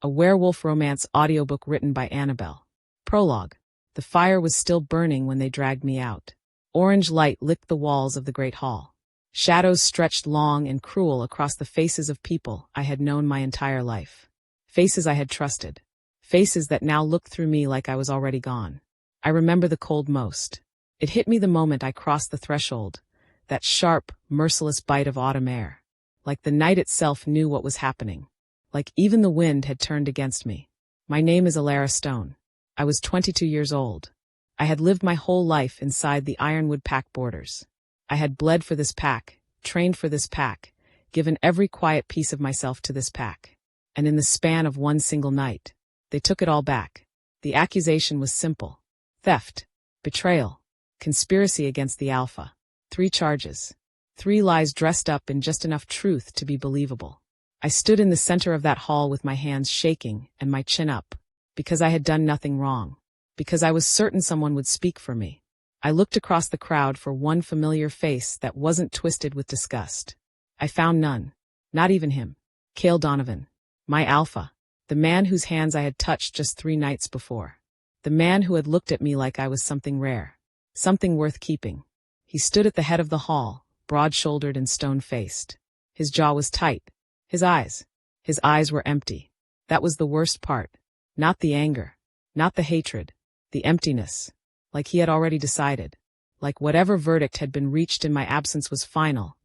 a werewolf romance audiobook written by Annabelle. Prologue. The fire was still burning when they dragged me out. Orange light licked the walls of the great hall. Shadows stretched long and cruel across the faces of people I had known my entire life. Faces I had trusted. Faces that now looked through me like I was already gone. I remember the cold most. It hit me the moment I crossed the threshold, that sharp, merciless bite of autumn air. Like the night itself knew what was happening. Like even the wind had turned against me. My name is Alara Stone. I was 22 years old. I had lived my whole life inside the Ironwood Pack borders. I had bled for this pack, trained for this pack, given every quiet piece of myself to this pack. And in the span of one single night, they took it all back. The accusation was simple. Theft, betrayal, conspiracy against the Alpha. 3 charges. 3 lies dressed up in just enough truth to be believable. I stood in the center of that hall with my hands shaking and my chin up, because I had done nothing wrong, because I was certain someone would speak for me. I looked across the crowd for one familiar face that wasn't twisted with disgust. I found none. Not even him. Cale Donovan. My Alpha. The man whose hands I had touched just 3 nights before. The man who had looked at me like I was something rare. Something worth keeping. He stood at the head of the hall, broad-shouldered and stone-faced. His jaw was tight. His eyes were empty. That was the worst part. Not the anger. Not the hatred. The emptiness. Like he had already decided. Like whatever verdict had been reached in my absence was final,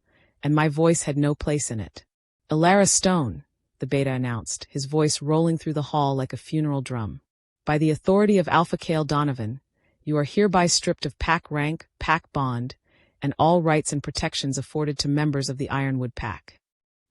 and my voice had no place in it. Alara Stone, the beta announced, his voice rolling through the hall like a funeral drum. By the authority of Alpha Cale Donovan, you are hereby stripped of pack rank, pack bond, and all rights and protections afforded to members of the Ironwood Pack.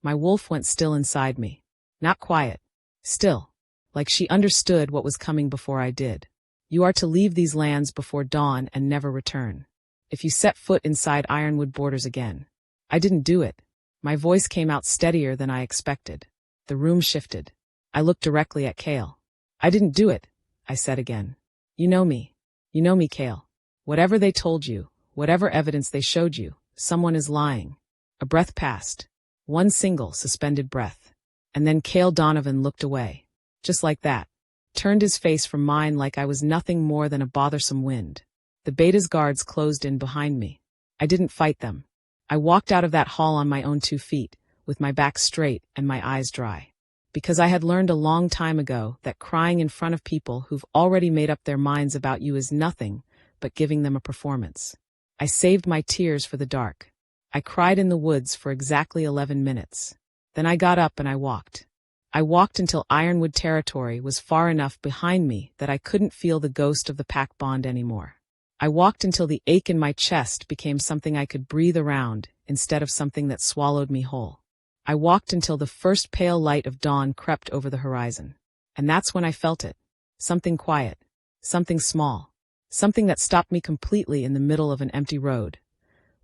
My wolf went still inside me. Not quiet. Still. Like she understood what was coming before I did. You are to leave these lands before dawn and never return. If you set foot inside Ironwood borders again. I didn't do it. My voice came out steadier than I expected. The room shifted. I looked directly at Cale. I didn't do it, I said again. You know me. You know me, Cale. Whatever they told you, whatever evidence they showed you, someone is lying. A breath passed. One single, suspended breath. And then Cale Donovan looked away. Just like that. Turned his face from mine like I was nothing more than a bothersome wind. The beta's guards closed in behind me. I didn't fight them. I walked out of that hall on my own 2 feet, with my back straight and my eyes dry. Because I had learned a long time ago that crying in front of people who've already made up their minds about you is nothing but giving them a performance. I saved my tears for the dark. I cried in the woods for exactly 11 minutes. Then I got up and I walked. I walked until Ironwood territory was far enough behind me that I couldn't feel the ghost of the pack bond anymore. I walked until the ache in my chest became something I could breathe around instead of something that swallowed me whole. I walked until the first pale light of dawn crept over the horizon. And that's when I felt it. Something quiet. Something small. Something that stopped me completely in the middle of an empty road,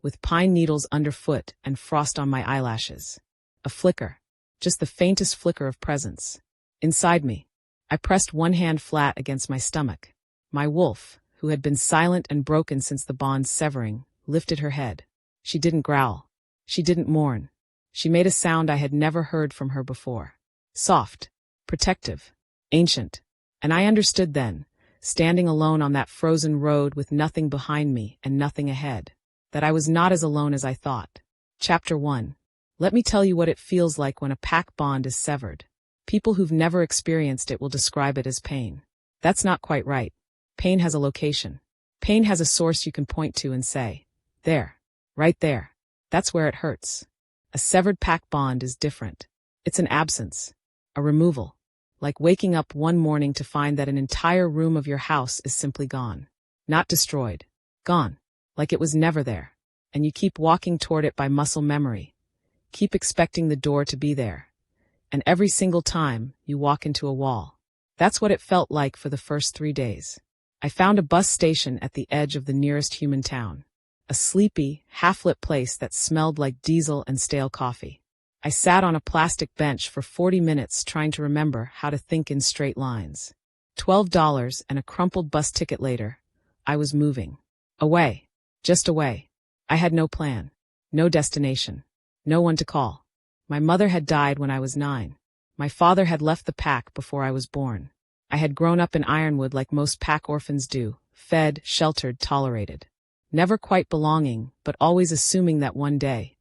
with pine needles underfoot and frost on my eyelashes. A flicker. Just the faintest flicker of presence. Inside me. I pressed one hand flat against my stomach. My wolf, who had been silent and broken since the bond's severing, lifted her head. She didn't growl. She didn't mourn. She made a sound I had never heard from her before. Soft. Protective. Ancient. And I understood then, standing alone on that frozen road with nothing behind me and nothing ahead, that I was not as alone as I thought. Chapter 1. Let me tell you what it feels like when a pack bond is severed. People who've never experienced it will describe it as pain. That's not quite right. Pain has a location. Pain has a source you can point to and say, there, right there. That's where it hurts. A severed pack bond is different. It's an absence, a removal. Like waking up one morning to find that an entire room of your house is simply gone. Not destroyed. Gone. Like it was never there. And you keep walking toward it by muscle memory. Keep expecting the door to be there. And every single time, you walk into a wall. That's what it felt like for the first 3 days. I found a bus station at the edge of the nearest human town. A sleepy, half-lit place that smelled like diesel and stale coffee. I sat on a plastic bench for 40 minutes trying to remember how to think in straight lines. $12 and a crumpled bus ticket later, I was moving. Away. Just away. I had no plan. No destination. No one to call. My mother had died when I was 9. My father had left the pack before I was born. I had grown up in Ironwood like most pack orphans do, fed, sheltered, tolerated. Never quite belonging, but always assuming that one day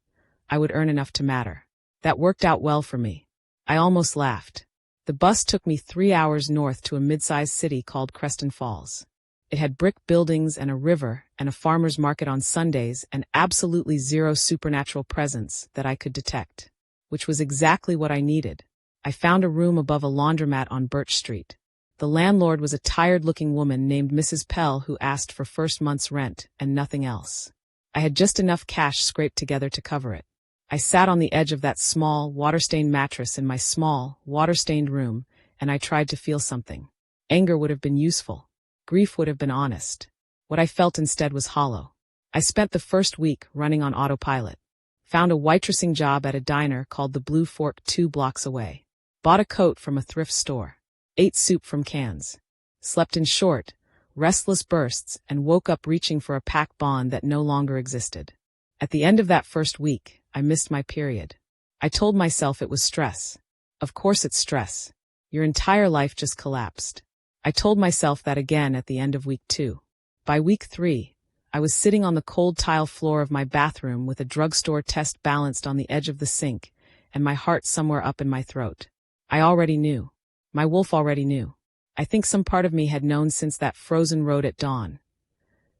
I would earn enough to matter. That worked out well for me. I almost laughed. The bus took me 3 hours north to a mid-sized city called Creston Falls. It had brick buildings and a river and a farmer's market on Sundays and absolutely zero supernatural presence that I could detect, which was exactly what I needed. I found a room above a laundromat on Birch Street. The landlord was a tired-looking woman named Mrs. Pell who asked for first month's rent and nothing else. I had just enough cash scraped together to cover it. I sat on the edge of that small, water-stained mattress in my small, water-stained room, and I tried to feel something. Anger would have been useful. Grief would have been honest. What I felt instead was hollow. I spent the first week running on autopilot. Found a waitressing job at a diner called the Blue Fork 2 blocks away. Bought a coat from a thrift store. Ate soup from cans. Slept in short, restless bursts and woke up reaching for a pack bond that no longer existed. At the end of that first week, I missed my period. I told myself it was stress. Of course it's stress. Your entire life just collapsed. I told myself that again at the end of week 2. By week 3, I was sitting on the cold tile floor of my bathroom with a drugstore test balanced on the edge of the sink and my heart somewhere up in my throat. I already knew. My wolf already knew. I think some part of me had known since that frozen road at dawn.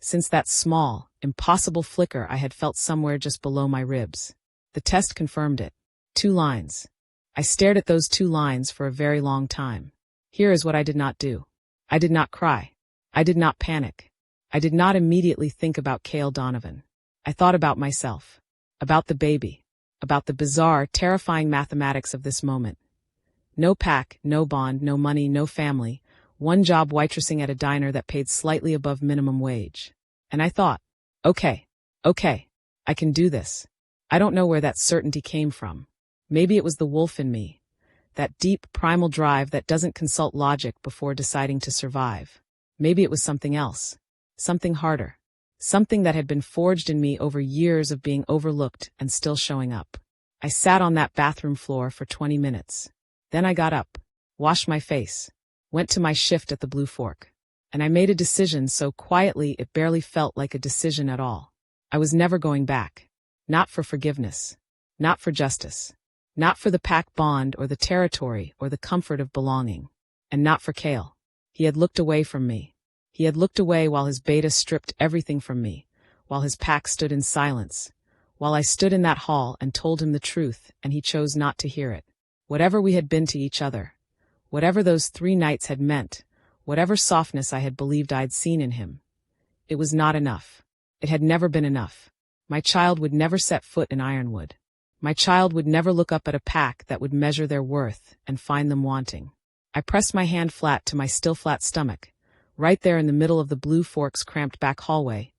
Since that small, impossible flicker I had felt somewhere just below my ribs. The test confirmed it. 2 lines. I stared at those 2 lines for a very long time. Here is what I did not do. I did not cry. I did not panic. I did not immediately think about Cale Donovan. I thought about myself. About the baby. About the bizarre, terrifying mathematics of this moment. No pack, no bond, no money, no family. One job waitressing at a diner that paid slightly above minimum wage. And I thought, okay, I can do this. I don't know where that certainty came from. Maybe it was the wolf in me. That deep, primal drive that doesn't consult logic before deciding to survive. Maybe it was something else. Something harder. Something that had been forged in me over years of being overlooked and still showing up. I sat on that bathroom floor for 20 minutes. Then I got up, washed my face, went to my shift at the Blue Fork. And I made a decision so quietly it barely felt like a decision at all. I was never going back. Not for forgiveness. Not for justice. Not for the pack bond or the territory or the comfort of belonging. And not for Cale. He had looked away from me. He had looked away while his beta stripped everything from me, while his pack stood in silence, while I stood in that hall and told him the truth and he chose not to hear it. Whatever we had been to each other, whatever those 3 nights had meant, whatever softness I had believed I'd seen in him, it was not enough. It had never been enough. My child would never set foot in Ironwood. My child would never look up at a pack that would measure their worth and find them wanting. I pressed my hand flat to my still flat stomach, right there in the middle of the Blue Fork's cramped back hallway,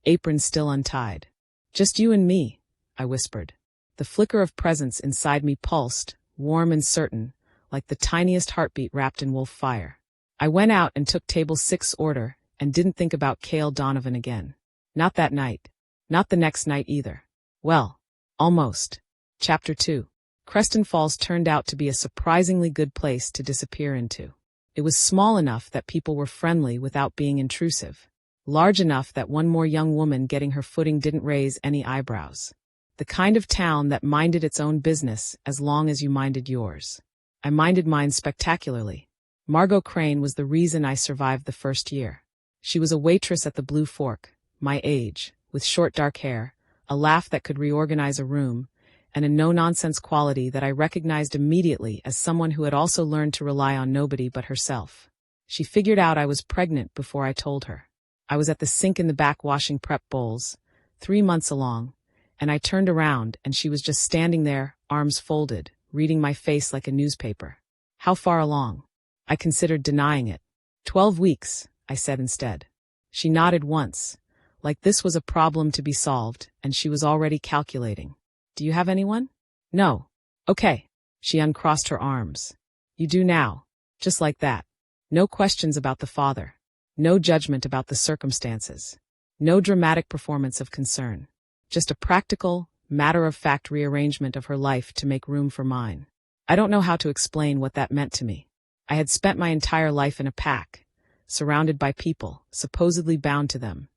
apron still untied. Just you and me, I whispered. The flicker of presence inside me pulsed, warm and certain, like the tiniest heartbeat wrapped in wolf fire. I went out and took table 6's order and didn't think about Cale Donovan again. Not that night. Not the next night either. Well, almost. Chapter 2. Creston Falls turned out to be a surprisingly good place to disappear into. It was small enough that people were friendly without being intrusive. Large enough that one more young woman getting her footing didn't raise any eyebrows. The kind of town that minded its own business as long as you minded yours. I minded mine spectacularly. Margot Crane was the reason I survived the first year. She was a waitress at the Blue Fork, my age, with short dark hair, a laugh that could reorganize a room, and a no-nonsense quality that I recognized immediately as someone who had also learned to rely on nobody but herself. She figured out I was pregnant before I told her. I was at the sink in the back washing prep bowls, 3 months along, and I turned around and she was just standing there, arms folded, reading my face like a newspaper. How far along? I considered denying it. 12 weeks, I said instead. She nodded once, like this was a problem to be solved, and she was already calculating. Do you have anyone? No. Okay. She uncrossed her arms. You do now. Just like that. No questions about the father. No judgment about the circumstances. No dramatic performance of concern. Just a practical, matter-of-fact rearrangement of her life to make room for mine. I don't know how to explain what that meant to me. I had spent my entire life in a pack, surrounded by people, supposedly bound to them,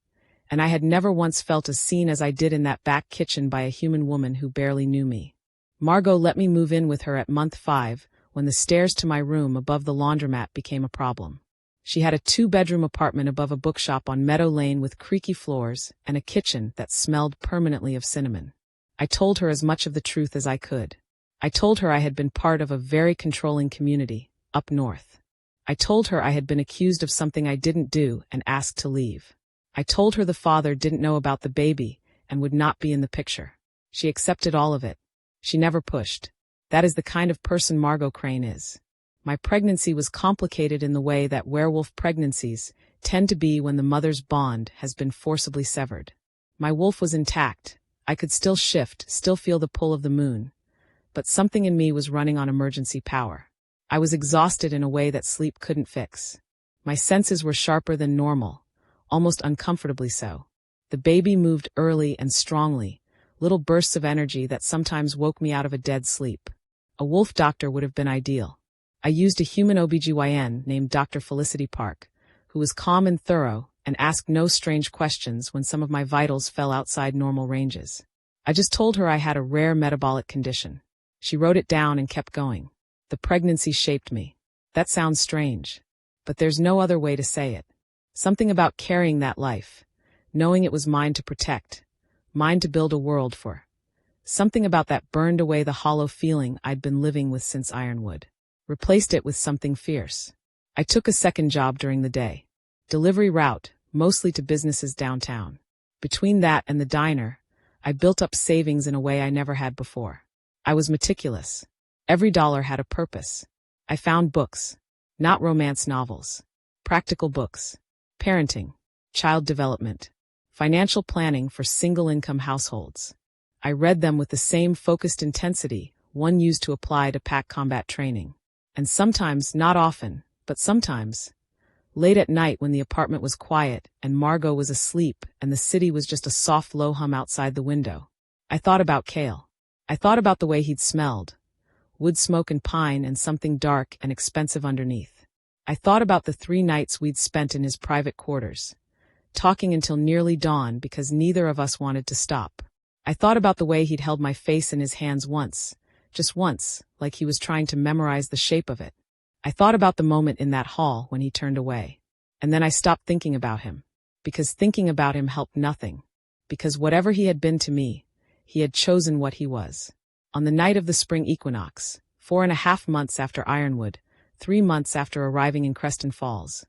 and I had never once felt as seen as I did in that back kitchen by a human woman who barely knew me. Margot let me move in with her at month 5, when the stairs to my room above the laundromat became a problem. She had a 2-bedroom apartment above a bookshop on Meadow Lane with creaky floors and a kitchen that smelled permanently of cinnamon. I told her as much of the truth as I could. I told her I had been part of a very controlling community, up north. I told her I had been accused of something I didn't do and asked to leave. I told her the father didn't know about the baby and would not be in the picture. She accepted all of it. She never pushed. That is the kind of person Margot Crane is. My pregnancy was complicated in the way that werewolf pregnancies tend to be when the mother's bond has been forcibly severed. My wolf was intact. I could still shift, still feel the pull of the moon. But something in me was running on emergency power. I was exhausted in a way that sleep couldn't fix. My senses were sharper than normal, almost uncomfortably so. The baby moved early and strongly, little bursts of energy that sometimes woke me out of a dead sleep. A wolf doctor would have been ideal. I used a human OBGYN named Dr. Felicity Park, who was calm and thorough and asked no strange questions when some of my vitals fell outside normal ranges. I just told her I had a rare metabolic condition. She wrote it down and kept going. The pregnancy shaped me. That sounds strange, but there's no other way to say it. Something about carrying that life, knowing it was mine to protect, mine to build a world for. Something about that burned away the hollow feeling I'd been living with since Ironwood. Replaced it with something fierce. I took a second job during the day. Delivery route, mostly to businesses downtown. Between that and the diner, I built up savings in a way I never had before. I was meticulous. Every dollar had a purpose. I found books, not romance novels. Practical books. Parenting, child development, financial planning for single-income households. I read them with the same focused intensity one used to apply to pack combat training. And sometimes, not often, but sometimes, late at night when the apartment was quiet and Margot was asleep and the city was just a soft low hum outside the window, I thought about Cale. I thought about the way he'd smelled, wood smoke and pine and something dark and expensive underneath. I thought about the 3 nights we'd spent in his private quarters, talking until nearly dawn because neither of us wanted to stop. I thought about the way he'd held my face in his hands once, just once, like he was trying to memorize the shape of it. I thought about the moment in that hall when he turned away. And then I stopped thinking about him. Because thinking about him helped nothing. Because whatever he had been to me, he had chosen what he was. On the night of the spring equinox, 4.5 months after Ironwood, 3 months after arriving in Creston Falls,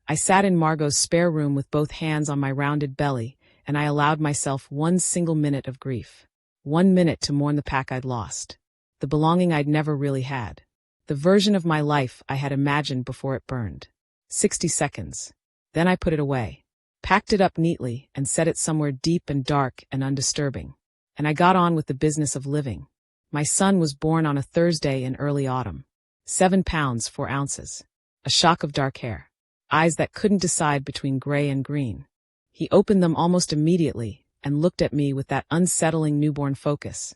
I sat in Margot's spare room with both hands on my rounded belly, and I allowed myself 1 single minute of grief. 1 minute to mourn the pack I'd lost. The belonging I'd never really had. The version of my life I had imagined before it burned. 60 seconds. Then I put it away. Packed it up neatly and set it somewhere deep and dark and undisturbing. And I got on with the business of living. My son was born on a Thursday in early autumn. 7 pounds 4 ounces. A shock of dark hair. Eyes that couldn't decide between gray and green. He opened them almost immediately and looked at me with that unsettling newborn focus,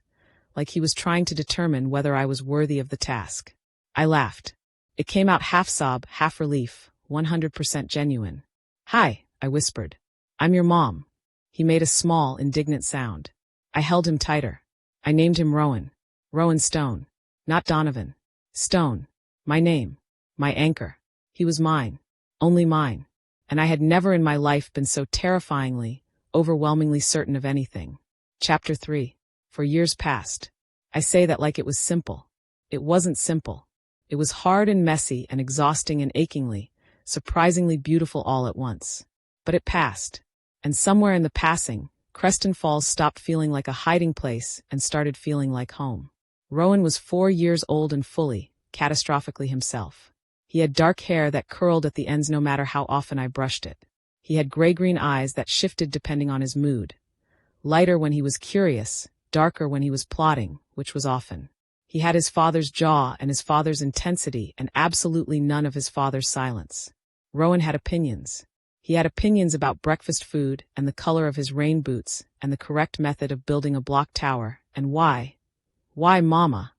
like he was trying to determine whether I was worthy of the task. I laughed. It came out half sob, half relief, 100% genuine. "Hi," I whispered. "I'm your mom." He made a small, indignant sound. I held him tighter. I named him Rowan. Rowan Stone. Not Donovan. Stone. My name. My anchor. He was mine. Only mine. And I had never in my life been so terrifyingly, overwhelmingly certain of anything. Chapter 3. For years past. I say that like it was simple. It wasn't simple. It was hard and messy and exhausting and achingly, surprisingly beautiful all at once. But it passed. And somewhere in the passing, Creston Falls stopped feeling like a hiding place and started feeling like home. Rowan was 4 years old and fully, catastrophically himself. He had dark hair that curled at the ends no matter how often I brushed it. He had gray-green eyes that shifted depending on his mood. Lighter when he was curious, darker when he was plotting, which was often. He had his father's jaw and his father's intensity and absolutely none of his father's silence. Rowan had opinions. He had opinions about breakfast food and the color of his rain boots and the correct method of building a block tower and why, Mama,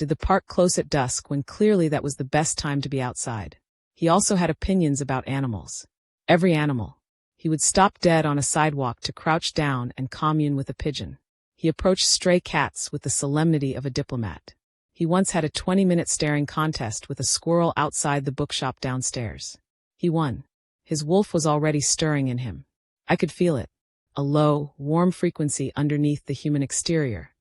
Did the park close at dusk when clearly that was the best time to be outside? He also had opinions about animals. Every animal. He would stop dead on a sidewalk to crouch down and commune with a pigeon. He approached stray cats with the solemnity of a diplomat. He once had a 20-minute staring contest with a squirrel outside the bookshop downstairs. He won. His wolf was already stirring in him. I could feel it. A low, warm frequency underneath the human exterior.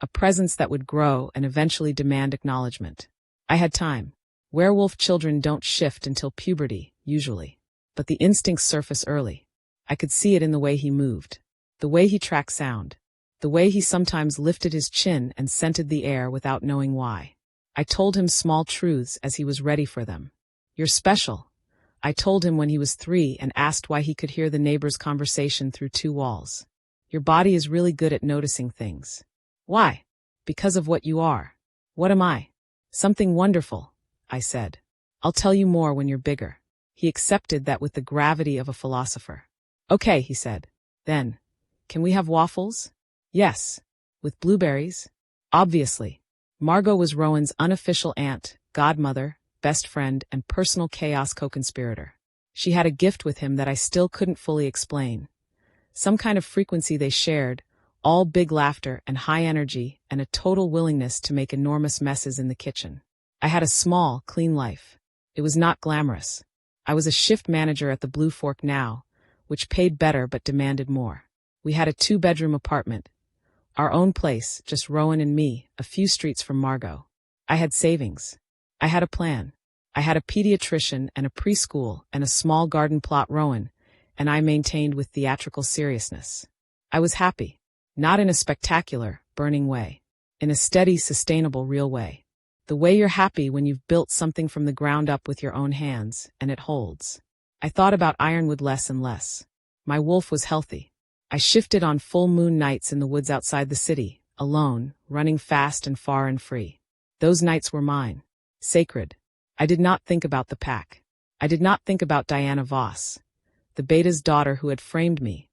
A presence that would grow and eventually demand acknowledgement. I had time. Werewolf children don't shift until puberty, usually. But the instincts surface early. I could see it in the way he moved. The way he tracked sound. The way he sometimes lifted his chin and scented the air without knowing why. I told him small truths as he was ready for them. You're special. I told him when he was 3 and asked why he could hear the neighbor's conversation through 2 walls. Your body is really good at noticing things. Why? Because of what you are. What am I? Something wonderful, I said. I'll tell you more when you're bigger. He accepted that with the gravity of a philosopher. Okay, he said. Then, can we have waffles? Yes. With blueberries? Obviously. Margot was Rowan's unofficial aunt, godmother, best friend, and personal chaos co-conspirator. She had a gift with him that I still couldn't fully explain. Some kind of frequency they shared, all big laughter and high energy and a total willingness to make enormous messes in the kitchen. I had a small, clean life. It was not glamorous. I was a shift manager at the Blue Fork now, which paid better but demanded more. We had a 2-bedroom apartment. Our own place, just Rowan and me, a few streets from Margot. I had savings. I had a plan. I had a pediatrician and a preschool and a small garden plot Rowan, and I maintained with theatrical seriousness. I was happy. Not in a spectacular, burning way. In a steady, sustainable, real way. The way you're happy when you've built something from the ground up with your own hands, and it holds. I thought about Ironwood less and less. My wolf was healthy. I shifted on full moon nights in the woods outside the city, alone, running fast and far and free. Those nights were mine. Sacred. I did not think about the pack. I did not think about Diana Voss, the beta's daughter who had framed me,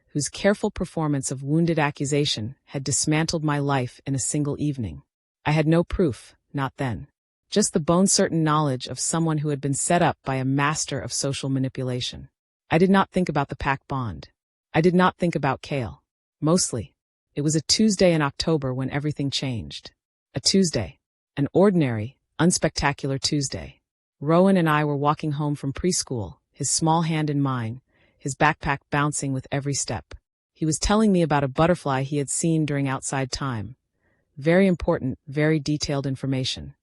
whose careful performance of wounded accusation had dismantled my life in a single evening. I had no proof, not then. Just the bone-certain knowledge of someone who had been set up by a master of social manipulation. I did not think about the pack bond. I did not think about Kale. Mostly. It was a Tuesday in October when everything changed. A Tuesday. An ordinary, unspectacular Tuesday. Rowan and I were walking home from preschool, his small hand in mine, his backpack bouncing with every step. He was telling me about a butterfly he had seen during outside time. Very important, very detailed information.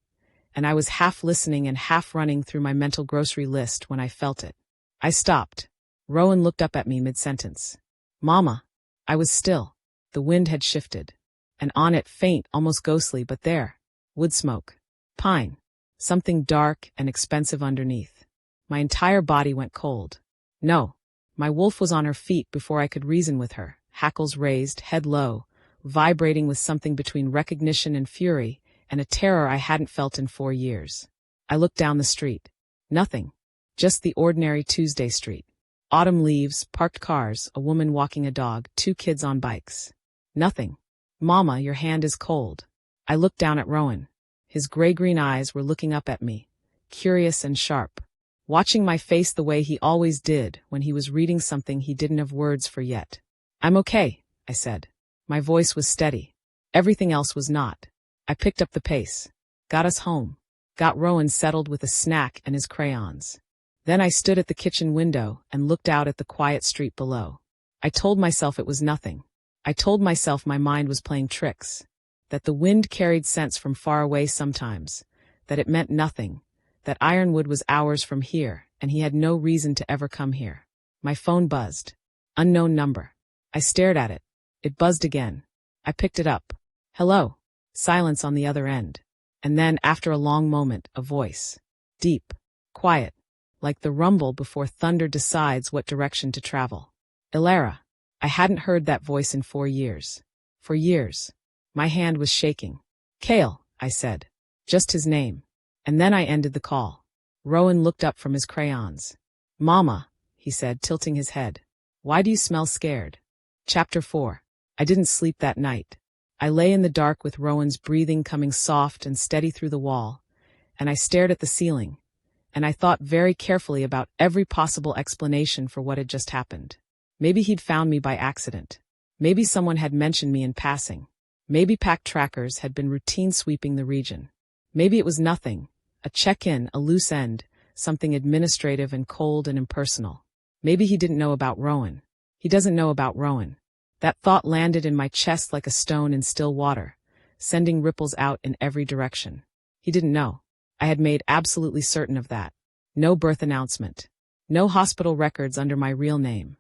And I was half listening and half running through my mental grocery list when I felt it. I stopped. Rowan looked up at me mid-sentence. Mama. I was still. The wind had shifted. And on it, faint, almost ghostly, but there. Wood smoke. Pine. Something dark and expensive underneath. My entire body went cold. No. My wolf was on her feet before I could reason with her, hackles raised, head low, vibrating with something between recognition and fury, and a terror I hadn't felt in 4 years. I looked down the street. Nothing. Just the ordinary Tuesday street. Autumn leaves, parked cars, a woman walking a dog, 2 kids on bikes. Nothing. Mama, your hand is cold. I looked down at Rowan. His gray-green eyes were looking up at me, curious and sharp, watching my face the way he always did when he was reading something he didn't have words for yet. I'm okay, I said. My voice was steady. Everything else was not. I picked up the pace. Got us home. Got Rowan settled with a snack and his crayons. Then I stood at the kitchen window and looked out at the quiet street below. I told myself it was nothing. I told myself my mind was playing tricks. That the wind carried scents from far away sometimes. That it meant nothing. That Ironwood was hours from here, and he had no reason to ever come here. My phone buzzed. Unknown number. I stared at it. It buzzed again. I picked it up. Hello. Silence on the other end. And then, after a long moment, a voice. Deep. Quiet. Like the rumble before thunder decides what direction to travel. Ilara. I hadn't heard that voice in 4 years. For years. My hand was shaking. Kale, I said. Just his name. And then I ended the call. Rowan looked up from his crayons. Mama, he said, tilting his head. Why do you smell scared? Chapter 4. I didn't sleep that night. I lay in the dark with Rowan's breathing coming soft and steady through the wall, and I stared at the ceiling, and I thought very carefully about every possible explanation for what had just happened. Maybe he'd found me by accident. Maybe someone had mentioned me in passing. Maybe pack trackers had been routine sweeping the region. Maybe it was nothing, a check-in, a loose end, something administrative and cold and impersonal. Maybe he didn't know about Rowan. He doesn't know about Rowan. That thought landed in my chest like a stone in still water, sending ripples out in every direction. He didn't know. I had made absolutely certain of that. No birth announcement. No hospital records under my real name.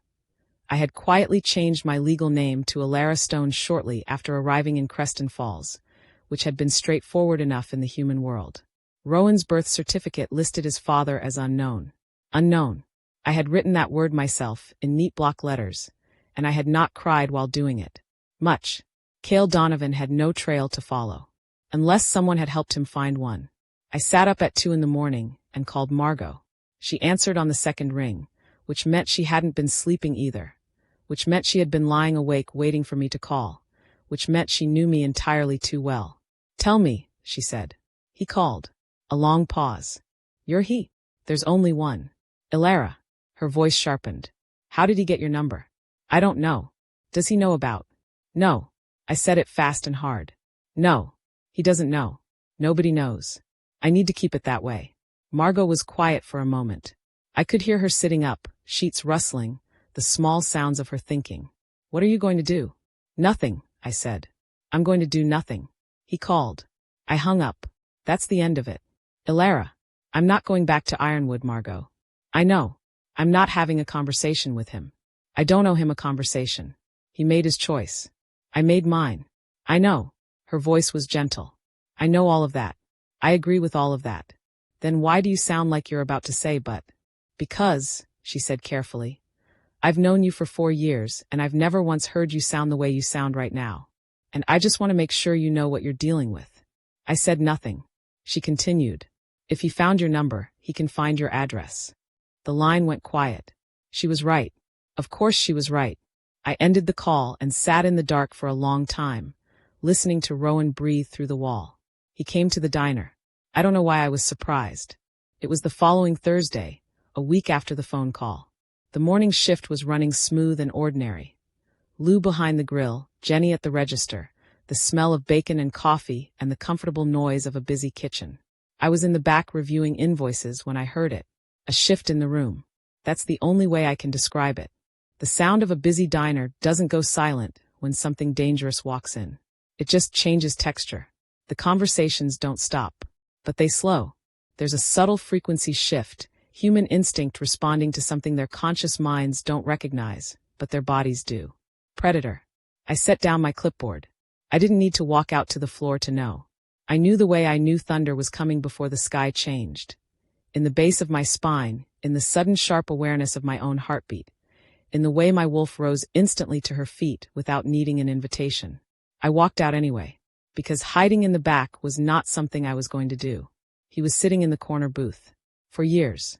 I had quietly changed my legal name to Alara Stone shortly after arriving in Creston Falls, which had been straightforward enough in the human world. Rowan's birth certificate listed his father as unknown. Unknown. I had written that word myself, in neat block letters, and I had not cried while doing it. Much. Cale Donovan had no trail to follow. Unless someone had helped him find one. I sat up at 2 a.m. and called Margot. She answered on the second ring, which meant she hadn't been sleeping either, which meant she had been lying awake waiting for me to call, which meant she knew me entirely too well. "Tell me," she said. He called. A long pause. "You're he. There's only one. Alara." Her voice sharpened. "How did he get your number?" "I don't know." "Does he know about?" "No." I said it fast and hard. "No. He doesn't know. Nobody knows. I need to keep it that way." Margot was quiet for a moment. I could hear her sitting up, sheets rustling, the small sounds of her thinking. "What are you going to do?" "Nothing," I said. "I'm going to do nothing." He called. I hung up. That's the end of it. "Alara, I'm not going back to Ironwood, Margot." "I know. I'm not having a conversation with him. I don't owe him a conversation. He made his choice. I made mine." "I know." Her voice was gentle. "I know all of that. I agree with all of that. Then why do you sound like you're about to say but?" "Because," she said carefully, "I've known you for 4 years, and I've never once heard you sound the way you sound right now. And I just want to make sure you know what you're dealing with." I said nothing. She continued. "If he found your number, he can find your address." The line went quiet. She was right. Of course she was right. I ended the call and sat in the dark for a long time, listening to Rowan breathe through the wall. He came to the diner. I don't know why I was surprised. It was the following Thursday, a week after the phone call. The morning shift was running smooth and ordinary. Lou behind the grill, Jenny at the register, the smell of bacon and coffee, and the comfortable noise of a busy kitchen. I was in the back reviewing invoices when I heard it. A shift in the room. That's the only way I can describe it. The sound of a busy diner doesn't go silent when something dangerous walks in. It just changes texture. The conversations don't stop, but they slow. There's a subtle frequency shift, human instinct responding to something their conscious minds don't recognize, but their bodies do. Predator. I set down my clipboard. I didn't need to walk out to the floor to know. I knew the way I knew thunder was coming before the sky changed. In the base of my spine, in the sudden sharp awareness of my own heartbeat, in the way my wolf rose instantly to her feet without needing an invitation. I walked out anyway, because hiding in the back was not something I was going to do. He was sitting in the corner booth. For years.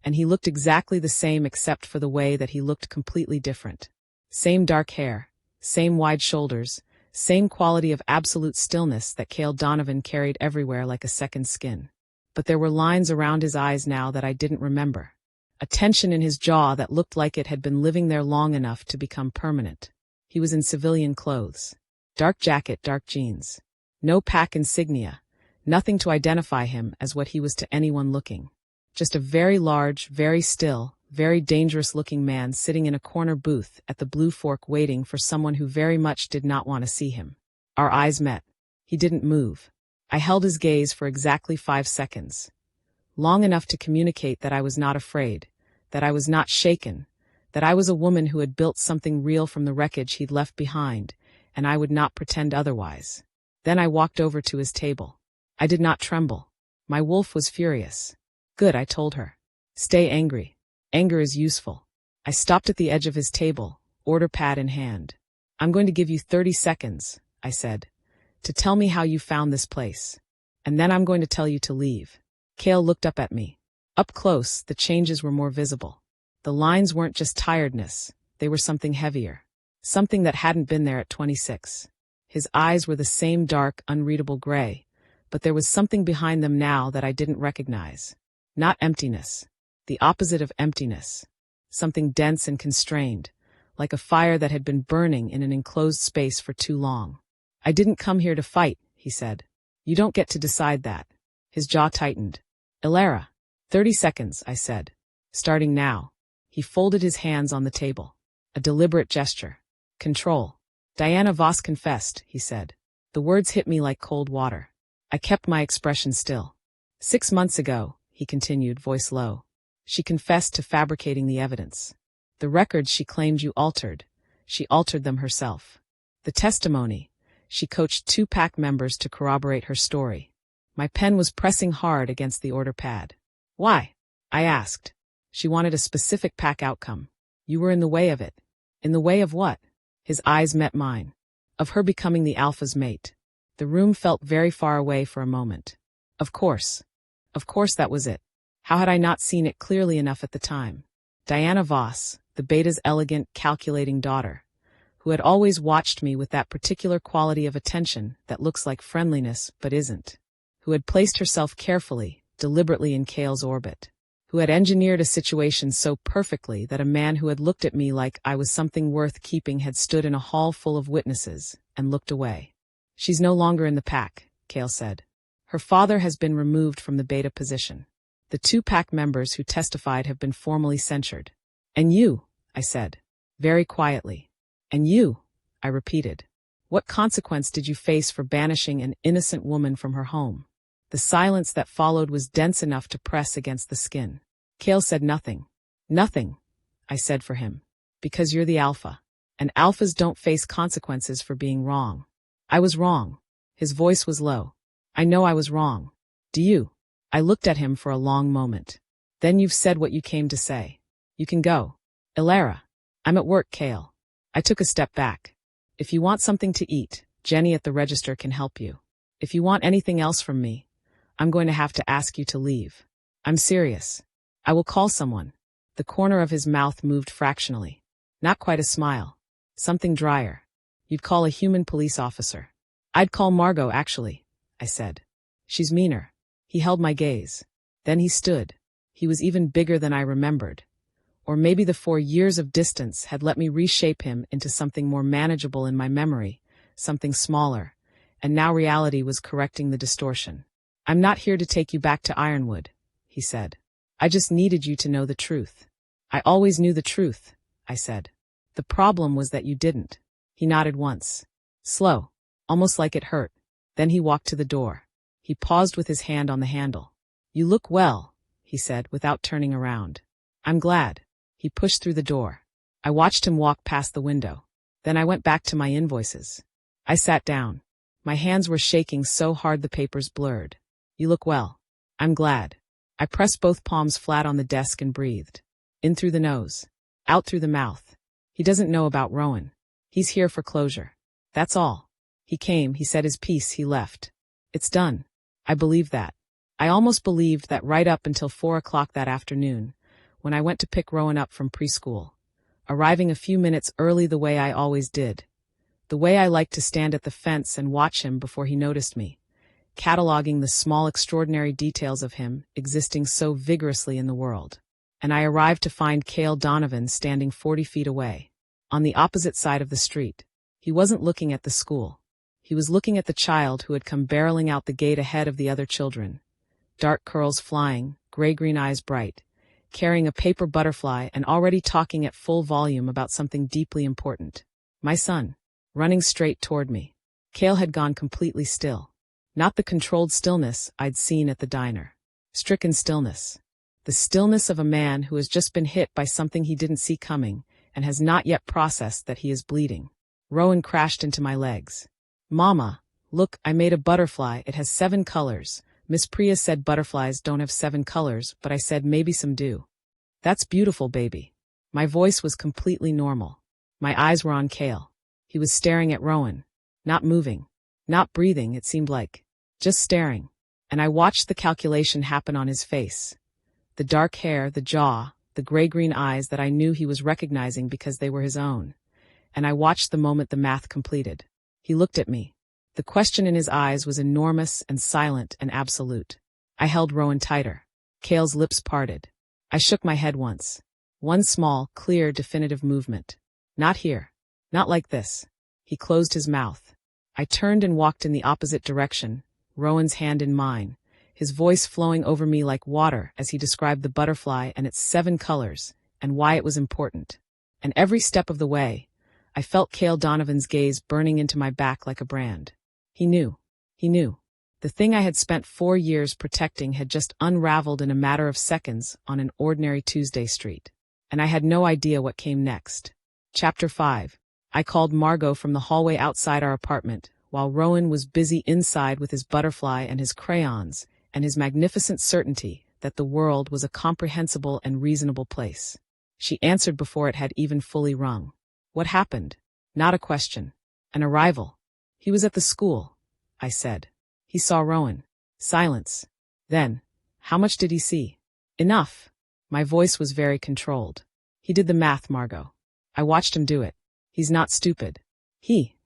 And he looked exactly the same except for the way that he looked completely different. Same dark hair, same wide shoulders, same quality of absolute stillness that Cale Donovan carried everywhere like a second skin. But there were lines around his eyes now that I didn't remember. A tension in his jaw that looked like it had been living there long enough to become permanent. He was in civilian clothes. Dark jacket, dark jeans. No pack insignia. Nothing to identify him as what he was to anyone looking. Just a very large, very still, very dangerous-looking man sitting in a corner booth at the Blue Fork waiting for someone who very much did not want to see him. Our eyes met. He didn't move. I held his gaze for exactly 5 seconds. Long enough to communicate that I was not afraid, that I was not shaken, that I was a woman who had built something real from the wreckage he'd left behind, and I would not pretend otherwise. Then I walked over to his table. I did not tremble. My wolf was furious. "Good," I told her. "Stay angry. Anger is useful." I stopped at the edge of his table, order pad in hand. "I'm going to give you 30 seconds, I said, "to tell me how you found this place. And then I'm going to tell you to leave." Cale looked up at me. Up close, the changes were more visible. The lines weren't just tiredness, they were something heavier. something that hadn't been there at 26. His eyes were the same dark, unreadable gray, but there was something behind them now that I didn't recognize. Not emptiness. The opposite of emptiness. Something dense and constrained, like a fire that had been burning in an enclosed space for too long. I didn't come here to fight, he said. You don't get to decide that. His jaw tightened. Ilara. 30 seconds, I said. Starting now. He folded his hands on the table. A deliberate gesture. Control. Diana Voss confessed, he said. The words hit me like cold water. I kept my expression still. 6 months ago, he continued, voice low. She confessed to fabricating the evidence. The records she claimed you altered. She altered them herself. The testimony. She coached 2 pack members to corroborate her story. My pen was pressing hard against the order pad. Why? I asked. She wanted a specific pack outcome. You were in the way of it. In the way of what? His eyes met mine. Of her becoming the alpha's mate. The room felt very far away for a moment. Of course. Of course that was it. How had I not seen it clearly enough at the time? Diana Voss, the beta's elegant, calculating daughter, who had always watched me with that particular quality of attention that looks like friendliness but isn't, who had placed herself carefully, deliberately in Cale's orbit, who had engineered a situation so perfectly that a man who had looked at me like I was something worth keeping had stood in a hall full of witnesses and looked away. She's no longer in the pack, Cale said. Her father has been removed from the beta position. The 2 pack members who testified have been formally censured. And you, I said, very quietly. And you, I repeated. What consequence did you face for banishing an innocent woman from her home? The silence that followed was dense enough to press against the skin. Cale said nothing. Nothing, I said for him. Because you're the alpha. And alphas don't face consequences for being wrong. I was wrong. His voice was low. I know I was wrong. Do you? I looked at him for a long moment. Then you've said what you came to say. You can go. Ilara. I'm at work, Cale. I took a step back. If you want something to eat, Jenny at the register can help you. If you want anything else from me, I'm going to have to ask you to leave. I'm serious. I will call someone. The corner of his mouth moved fractionally. Not quite a smile. Something drier. You'd call a human police officer. I'd call Margot, actually, I said. She's meaner. He held my gaze. Then he stood. He was even bigger than I remembered. Or maybe the 4 years of distance had let me reshape him into something more manageable in my memory, something smaller, and now reality was correcting the distortion. I'm not here to take you back to Ironwood, he said. I just needed you to know the truth. I always knew the truth, I said. The problem was that you didn't. He nodded once. Slow, almost like it hurt. Then he walked to the door. He paused with his hand on the handle. You look well, he said, without turning around. I'm glad. He pushed through the door. I watched him walk past the window. Then I went back to my invoices. I sat down. My hands were shaking so hard the papers blurred. You look well. I'm glad. I pressed both palms flat on the desk and breathed. In through the nose. Out through the mouth. He doesn't know about Rowan. He's here for closure. That's all. He came, he said his piece, he left. It's done. I believed that. I almost believed that right up until 4 o'clock that afternoon, when I went to pick Rowan up from preschool, arriving a few minutes early the way I always did. The way I liked to stand at the fence and watch him before he noticed me, cataloging the small extraordinary details of him existing so vigorously in the world. And I arrived to find Cale Donovan standing 40 feet away, on the opposite side of the street. He wasn't looking at the school. He was looking at the child who had come barreling out the gate ahead of the other children. Dark curls flying, gray-green eyes bright, carrying a paper butterfly and already talking at full volume about something deeply important. My son, running straight toward me. Cale had gone completely still. Not the controlled stillness I'd seen at the diner. Stricken stillness. The stillness of a man who has just been hit by something he didn't see coming and has not yet processed that he is bleeding. Rowan crashed into my legs. Mama, look, I made a butterfly. It has 7 colors. Miss Priya said butterflies don't have 7 colors, but I said maybe some do. That's beautiful, baby. My voice was completely normal. My eyes were on Cale. He was staring at Rowan. Not moving. Not breathing, it seemed like. Just staring. And I watched the calculation happen on his face. The dark hair, the jaw, the gray-green eyes that I knew he was recognizing because they were his own. and I watched the moment the math completed. He looked at me. The question in his eyes was enormous and silent and absolute. I held Rowan tighter. Cale's lips parted. I shook my head once. One small, clear, definitive movement. Not here. Not like this. He closed his mouth. I turned and walked in the opposite direction, Rowan's hand in mine, his voice flowing over me like water as he described the butterfly and its 7 colors, and why it was important. And every step of the way, I felt Cale Donovan's gaze burning into my back like a brand. He knew. He knew. The thing I had spent 4 years protecting had just unraveled in a matter of seconds on an ordinary Tuesday street. And I had no idea what came next. Chapter 5. I called Margot from the hallway outside our apartment, while Rowan was busy inside with his butterfly and his crayons, and his magnificent certainty that the world was a comprehensible and reasonable place. She answered before it had even fully rung. What happened? Not a question. An arrival. He was at the school, I said. He saw Rowan. Silence. Then, how much did he see? Enough. My voice was very controlled. He did the math, Margot. I watched him do it. He's not stupid.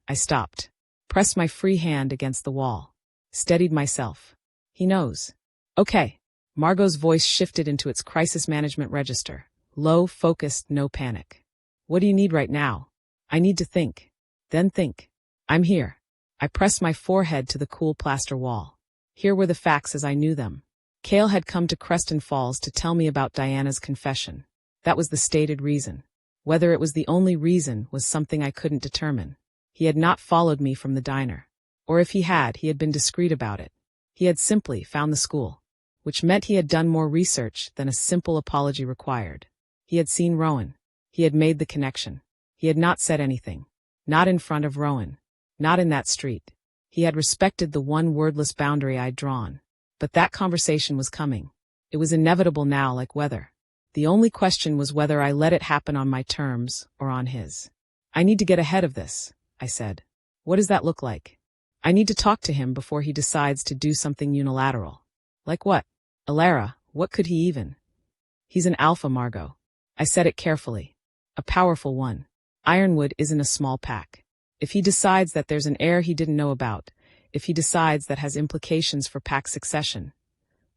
I stopped. Pressed my free hand against the wall. Steadied myself. He knows. Okay. Margot's voice shifted into its crisis management register. Low, focused, no panic. What do you need right now? I need to think. Then think. I'm here. I pressed my forehead to the cool plaster wall. Here were the facts as I knew them. Cale had come to Creston Falls to tell me about Diana's confession. That was the stated reason. Whether it was the only reason was something I couldn't determine. He had not followed me from the diner. Or if he had been discreet about it. He had simply found the school, which meant he had done more research than a simple apology required. He had seen Rowan. He had made the connection. He had not said anything. Not in front of Rowan. Not in that street. He had respected the one wordless boundary I'd drawn. But that conversation was coming. It was inevitable now, like weather. The only question was whether I let it happen on my terms or on his. I need to get ahead of this, I said. What does that look like? I need to talk to him before he decides to do something unilateral. Like what? Alara, what could he even? He's an alpha, Margot. I said it carefully. A powerful one. Ironwood isn't a small pack. If he decides that there's an heir he didn't know about, if he decides that has implications for pack succession,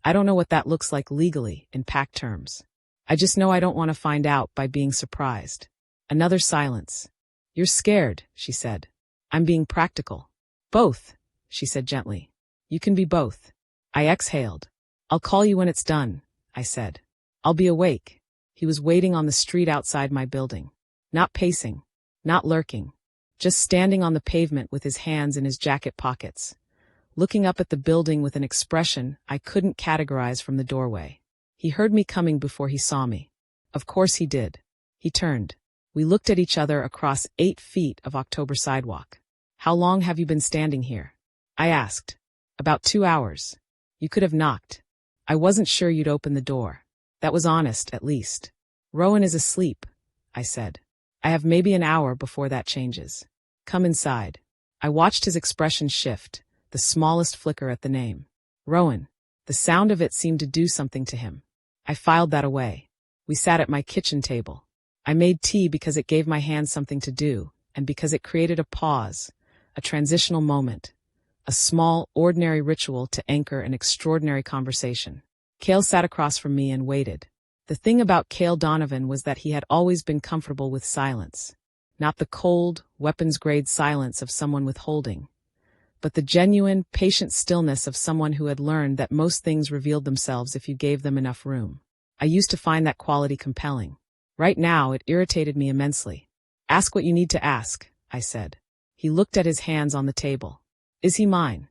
I don't know what that looks like legally in pack terms. I just know I don't want to find out by being surprised. Another silence. You're scared, she said. I'm being practical. Both, she said gently. You can be both. I exhaled. I'll call you when it's done, I said. I'll be awake. He was waiting on the street outside my building. Not pacing. Not lurking. Just standing on the pavement with his hands in his jacket pockets. Looking up at the building with an expression I couldn't categorize from the doorway. He heard me coming before he saw me. Of course he did. He turned. We looked at each other across 8 feet of October sidewalk. How long have you been standing here? I asked. About 2 hours. You could have knocked. I wasn't sure you'd open the door. That was honest, at least. Rowan is asleep, I said. I have maybe an hour before that changes. Come inside. I watched his expression shift, the smallest flicker at the name. Rowan. The sound of it seemed to do something to him. I filed that away. We sat at my kitchen table. I made tea because it gave my hands something to do, and because it created a pause, a transitional moment, a small, ordinary ritual to anchor an extraordinary conversation. Cale sat across from me and waited. The thing about Cale Donovan was that he had always been comfortable with silence. Not the cold, weapons-grade silence of someone withholding, but the genuine, patient stillness of someone who had learned that most things revealed themselves if you gave them enough room. I used to find that quality compelling. Right now, it irritated me immensely. Ask what you need to ask, I said. He looked at his hands on the table. Is he mine?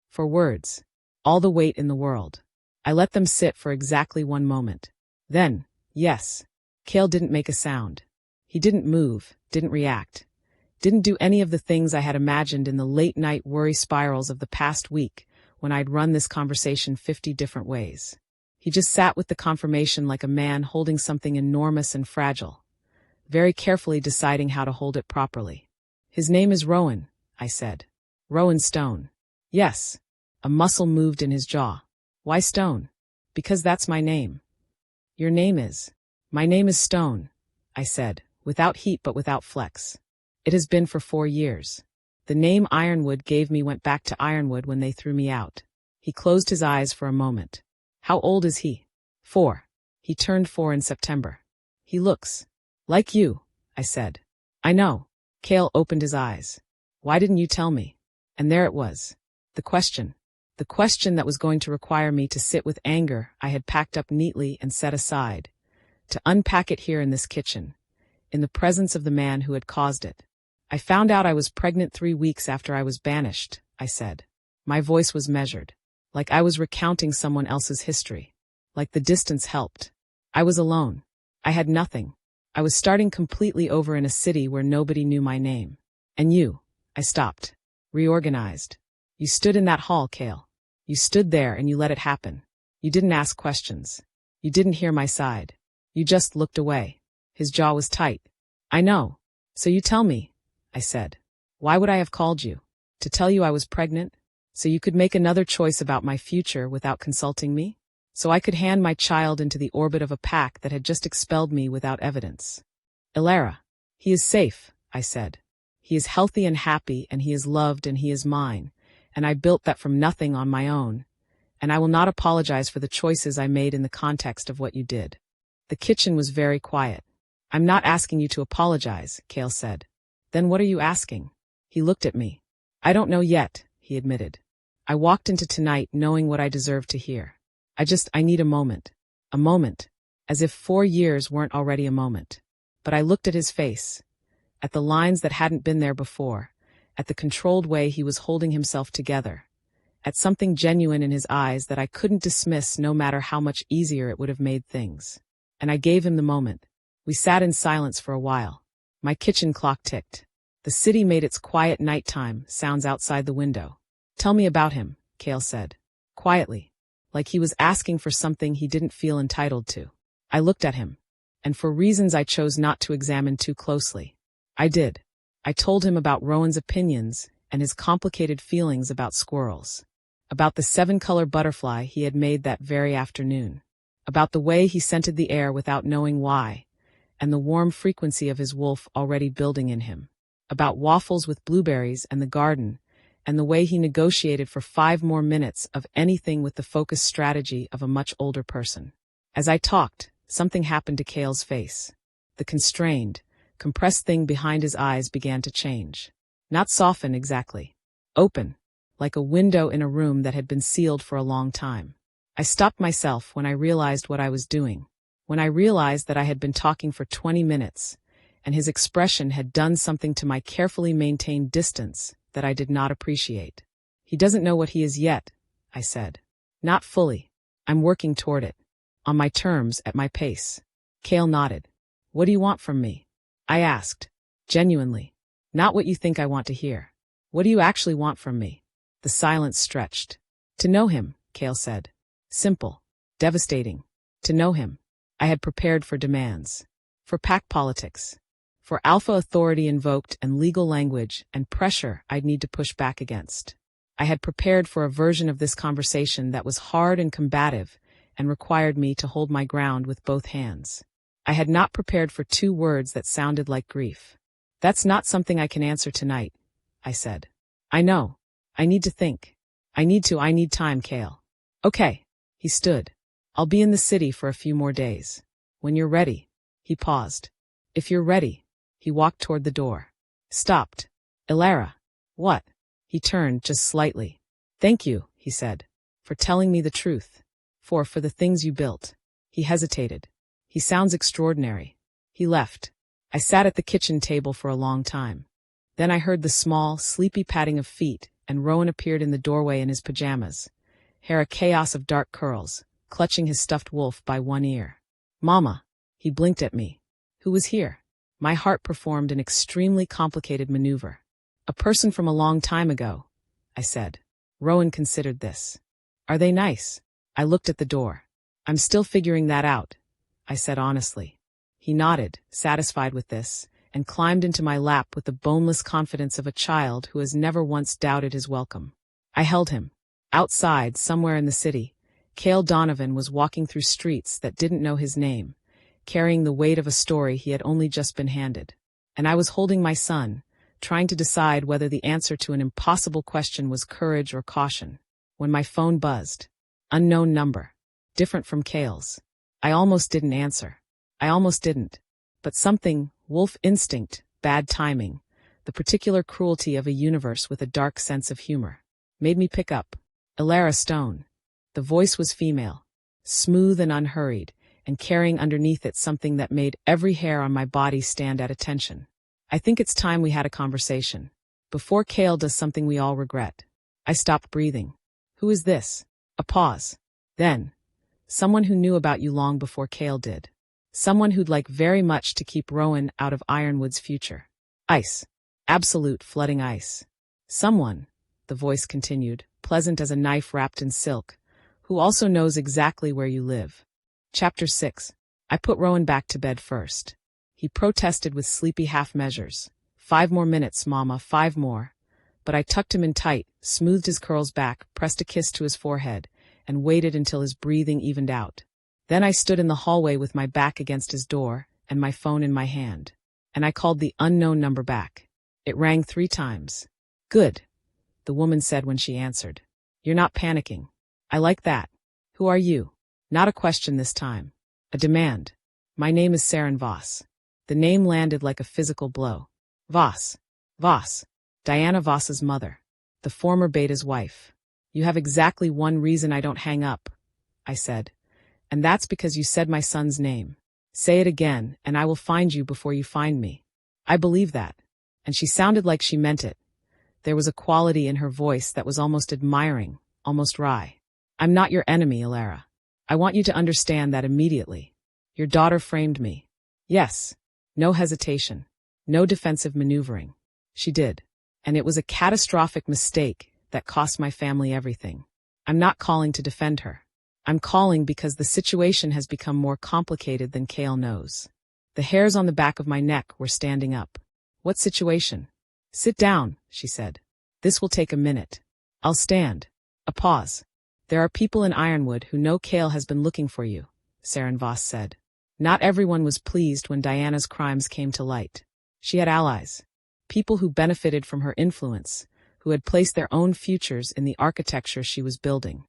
For words. All the weight in the world. I let them sit for exactly 1 moment. Then, yes. Cale didn't make a sound. He didn't move, didn't react. Didn't do any of the things I had imagined in the late-night worry spirals of the past week when I'd run this conversation 50 different ways. He just sat with the confirmation like a man holding something enormous and fragile, very carefully deciding how to hold it properly. His name is Rowan, I said. Rowan Stone. Yes. A muscle moved in his jaw. Why Stone? Because that's my name. Your name is? My name is Stone, I said, without heat but without flex. It has been for 4 years. The name Ironwood gave me went back to Ironwood when they threw me out. He closed his eyes for a moment. How old is he? 4. He turned 4 in September. He looks like you, I said. I know. Cale opened his eyes. Why didn't you tell me? And there it was. The question that was going to require me to sit with anger I had packed up neatly and set aside, to unpack it here in this kitchen, in the presence of the man who had caused it. I found out I was pregnant 3 weeks after I was banished, I said. My voice was measured, like I was recounting someone else's history, like the distance helped. I was alone. I had nothing. I was starting completely over in a city where nobody knew my name. And you, I stopped, reorganized. You stood in that hall, Cale. You stood there and you let it happen. You didn't ask questions. You didn't hear my side. You just looked away. His jaw was tight. I know. So you tell me, I said. Why would I have called you? To tell you I was pregnant? So you could make another choice about my future without consulting me? So I could hand my child into the orbit of a pack that had just expelled me without evidence. Ilara. He is safe, I said. He is healthy and happy, and he is loved, and he is mine. And I built that from nothing on my own. And I will not apologize for the choices I made in the context of what you did. The kitchen was very quiet. I'm not asking you to apologize, Cale said. Then what are you asking? He looked at me. I don't know yet, he admitted. I walked into tonight knowing what I deserved to hear. I need a moment. A moment. As if 4 years weren't already a moment. But I looked at his face. At the lines that hadn't been there before. At the controlled way he was holding himself together. At something genuine in his eyes that I couldn't dismiss no matter how much easier it would have made things. And I gave him the moment. We sat in silence for a while. My kitchen clock ticked. The city made its quiet nighttime sounds outside the window. Tell me about him, Cale said. Quietly. Like he was asking for something he didn't feel entitled to. I looked at him. And for reasons I chose not to examine too closely. I did. I told him about Rowan's opinions and his complicated feelings about squirrels. About the 7-color butterfly he had made that very afternoon. About the way he scented the air without knowing why, and the warm frequency of his wolf already building in him. About waffles with blueberries and the garden, and the way he negotiated for 5 more minutes of anything with the focused strategy of a much older person. As I talked, something happened to Cale's face. The constrained, compressed thing behind his eyes began to change. Not soften exactly. Open. Like a window in a room that had been sealed for a long time. I stopped myself when I realized what I was doing. When I realized that I had been talking for 20 minutes, and his expression had done something to my carefully maintained distance that I did not appreciate. He doesn't know what he is yet, I said. Not fully. I'm working toward it. On my terms, at my pace. Cale nodded. What do you want from me? I asked. Genuinely. Not what you think I want to hear. What do you actually want from me? The silence stretched. To know him, Cale said. Simple. Devastating. To know him. I had prepared for demands. For pack politics. For alpha authority invoked and legal language and pressure I'd need to push back against. I had prepared for a version of this conversation that was hard and combative and required me to hold my ground with both hands. I had not prepared for 2 words that sounded like grief. That's not something I can answer tonight, I said. I know. I need to think. I need time, Cale. Okay. He stood. I'll be in the city for a few more days. When you're ready. He paused. If you're ready. He walked toward the door. Stopped. Ilara. What? He turned just slightly. Thank you, he said. For telling me the truth. For the things you built. He hesitated. He sounds extraordinary. He left. I sat at the kitchen table for a long time. Then I heard the small, sleepy patting of feet, and Rowan appeared in the doorway in his pajamas. Hair a chaos of dark curls, clutching his stuffed wolf by one ear. Mama. He blinked at me. Who was here? My heart performed an extremely complicated maneuver. A person from a long time ago, I said. Rowan considered this. Are they nice? I looked at the door. I'm still figuring that out, I said honestly. He nodded, satisfied with this, and climbed into my lap with the boneless confidence of a child who has never once doubted his welcome. I held him. Outside, somewhere in the city, Cale Donovan was walking through streets that didn't know his name, carrying the weight of a story he had only just been handed. And I was holding my son, trying to decide whether the answer to an impossible question was courage or caution, when my phone buzzed. Unknown number. Different from Kale's. I almost didn't answer. I almost didn't. But something, wolf instinct, bad timing, the particular cruelty of a universe with a dark sense of humor, made me pick up. Elara Stone. The voice was female, smooth and unhurried, and carrying underneath it something that made every hair on my body stand at attention. I think it's time we had a conversation. Before Kale does something we all regret. I stopped breathing. Who is this? A pause. Then, someone who knew about you long before Kale did. Someone who'd like very much to keep Rowan out of Ironwood's future. Ice. Absolute flooding ice. Someone, the voice continued, pleasant as a knife wrapped in silk, who also knows exactly where you live. Chapter 6. I put Rowan back to bed first. He protested with sleepy half measures. 5 more minutes, Mama, 5 more. But I tucked him in tight, smoothed his curls back, pressed a kiss to his forehead, and waited until his breathing evened out. Then I stood in the hallway with my back against his door and my phone in my hand. And I called the unknown number back. It rang 3 times. Good, the woman said when she answered. You're not panicking. I like that. Who are you? Not a question this time. A demand. My name is Saren Voss. The name landed like a physical blow. Voss. Voss. Diana Voss's mother. The former Beta's wife. You have exactly one reason I don't hang up, I said. And that's because you said my son's name. Say it again, and I will find you before you find me. I believe that. And she sounded like she meant it. There was a quality in her voice that was almost admiring, almost wry. I'm not your enemy, Elara. I want you to understand that immediately. Your daughter framed me. Yes. No hesitation. No defensive maneuvering. She did. And it was a catastrophic mistake that cost my family everything. I'm not calling to defend her. I'm calling because the situation has become more complicated than Kale knows. The hairs on the back of my neck were standing up. What situation? Sit down, she said. This will take a minute. I'll stand. A pause. There are people in Ironwood who know Kale has been looking for you, Saren Voss said. Not everyone was pleased when Diana's crimes came to light. She had allies. People who benefited from her influence, who had placed their own futures in the architecture she was building.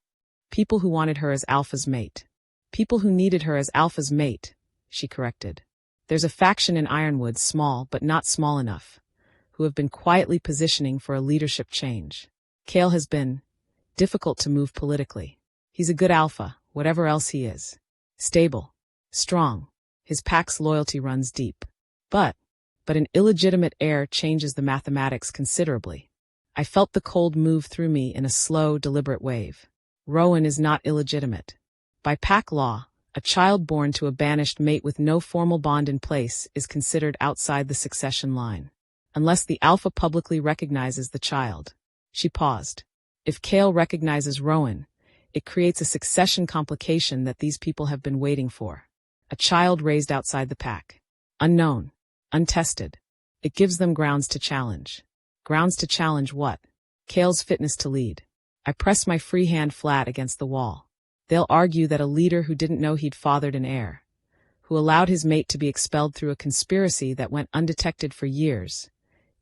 People who wanted her as Alpha's mate. People who needed her as Alpha's mate, she corrected. There's a faction in Ironwood, small but not small enough, who have been quietly positioning for a leadership change. Kale has been difficult to move politically. He's a good Alpha, whatever else he is. Stable. Strong. His pack's loyalty runs deep. But an illegitimate heir changes the mathematics considerably. I felt the cold move through me in a slow, deliberate wave. Rowan is not illegitimate. By pack law, a child born to a banished mate with no formal bond in place is considered outside the succession line. Unless the Alpha publicly recognizes the child. She paused. If Kale recognizes Rowan, it creates a succession complication that these people have been waiting for. A child raised outside the pack. Unknown. Untested. It gives them grounds to challenge. Grounds to challenge what? Kale's fitness to lead. I pressed my free hand flat against the wall. They'll argue that a leader who didn't know he'd fathered an heir, who allowed his mate to be expelled through a conspiracy that went undetected for years,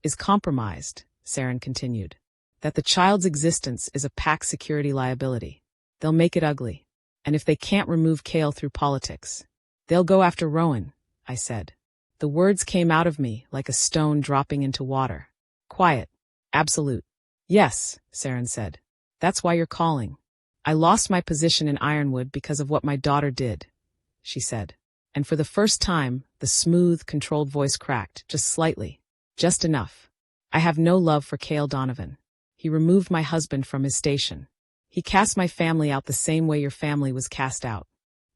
is compromised, Saren continued. That the child's existence is a pack security liability. They'll make it ugly. And if they can't remove Kale through politics, they'll go after Rowan, I said. The words came out of me like a stone dropping into water. Quiet. Absolute. Yes, Saren said. That's why you're calling. I lost my position in Ironwood because of what my daughter did, she said. And for the first time, the smooth, controlled voice cracked, just slightly. Just enough. I have no love for Kale Donovan. He removed my husband from his station. He cast my family out the same way your family was cast out.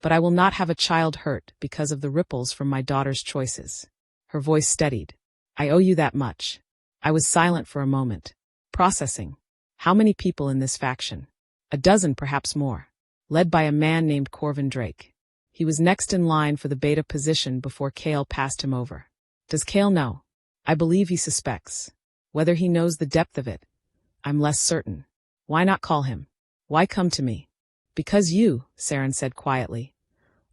But I will not have a child hurt because of the ripples from my daughter's choices. Her voice steadied. I owe you that much. I was silent for a moment. Processing. How many people in this faction? A dozen, perhaps more. Led by a man named Corvin Drake. He was next in line for the Beta position before Kale passed him over. Does Kale know? I believe he suspects. Whether he knows the depth of it, I'm less certain. Why not call him? Why come to me? Because you, Saren said quietly,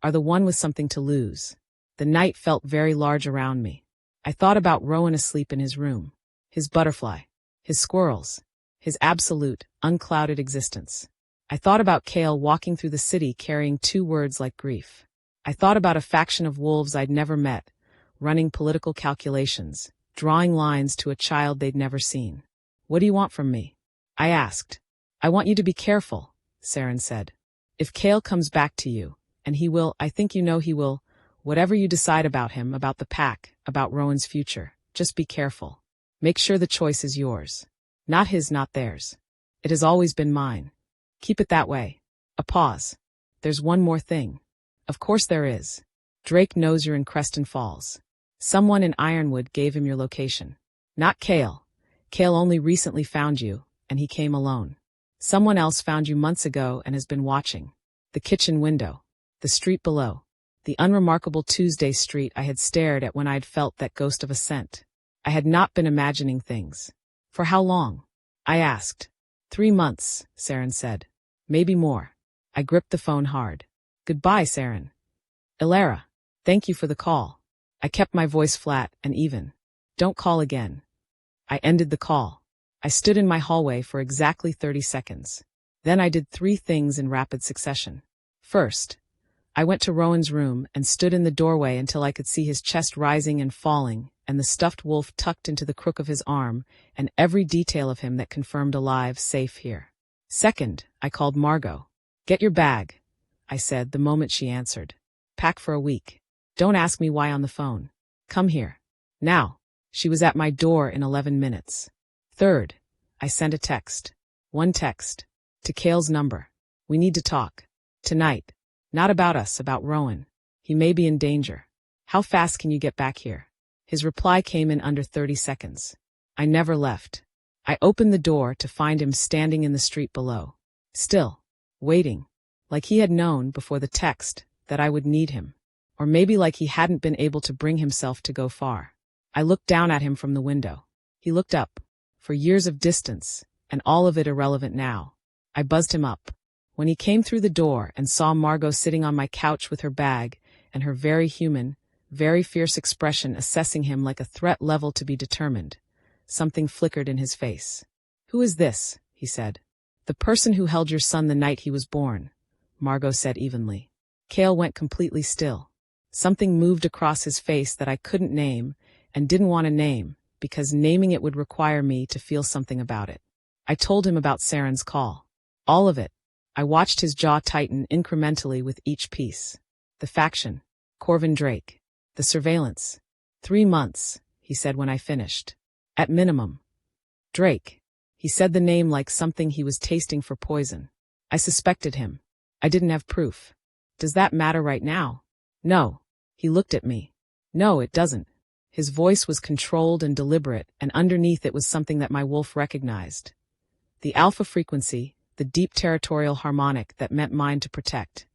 are the one with something to lose. The night felt very large around me. I thought about Rowan asleep in his room. his butterfly, his squirrels, his absolute, unclouded existence. I thought about Cale walking through the city carrying 2 words like grief. I thought about a faction of wolves I'd never met, running political calculations, drawing lines to a child they'd never seen. What do you want from me? I asked. I want you to be careful, Saren said. If Cale comes back to you, and he will, I think you know he will, whatever you decide about him, about the pack, about Rowan's future, just be careful. Make sure the choice is yours. Not his, not theirs. It has always been mine. Keep it that way. A pause. There's one more thing. Of course there is. Drake knows you're in Creston Falls. Someone in Ironwood gave him your location. Not Cale. Cale only recently found you, and he came alone. Someone else found you months ago and has been watching. The kitchen window. The street below. The unremarkable Tuesday street I had stared at when I'd felt that ghost of a scent. I had not been imagining things. For how long? I asked. 3 months, Saren said. Maybe more. I gripped the phone hard. Goodbye, Saren. Ilara. Thank you for the call. I kept my voice flat and even. Don't call again. I ended the call. I stood in my hallway for exactly 30 seconds. Then I did 3 things in rapid succession. First, I went to Rowan's room and stood in the doorway until I could see his chest rising and falling, and the stuffed wolf tucked into the crook of his arm, and every detail of him that confirmed alive, safe here. Second, I called Margot. Get your bag, I said the moment she answered. Pack for a week. Don't ask me why on the phone. Come here. Now. She was at my door in 11 minutes. Third, I sent a text. 1 text. To Cale's number. We need to talk. Tonight. Not about us, about Rowan. He may be in danger. How fast can you get back here? His reply came in under 30 seconds. I never left. I opened the door to find him standing in the street below. Still. Waiting. Like he had known before the text that I would need him. Or maybe like he hadn't been able to bring himself to go far. I looked down at him from the window. He looked up. For years of distance, and all of it irrelevant now. I buzzed him up. When he came through the door and saw Margot sitting on my couch with her bag, and her very human, very fierce expression assessing him like a threat level to be determined, something flickered in his face. Who is this? He said. The person who held your son the night he was born, Margot said evenly. Cale went completely still. Something moved across his face that I couldn't name, and didn't want to name, because naming it would require me to feel something about it. I told him about Saren's call. All of it. I watched his jaw tighten incrementally with each piece. The faction. Corvin Drake. The surveillance. 3 months, he said when I finished. At minimum. Drake. He said the name like something he was tasting for poison. I suspected him. I didn't have proof. Does that matter right now? No. He looked at me. No, it doesn't. His voice was controlled and deliberate, and underneath it was something that my wolf recognized. The alpha frequency, the deep territorial harmonic that meant mine to protect.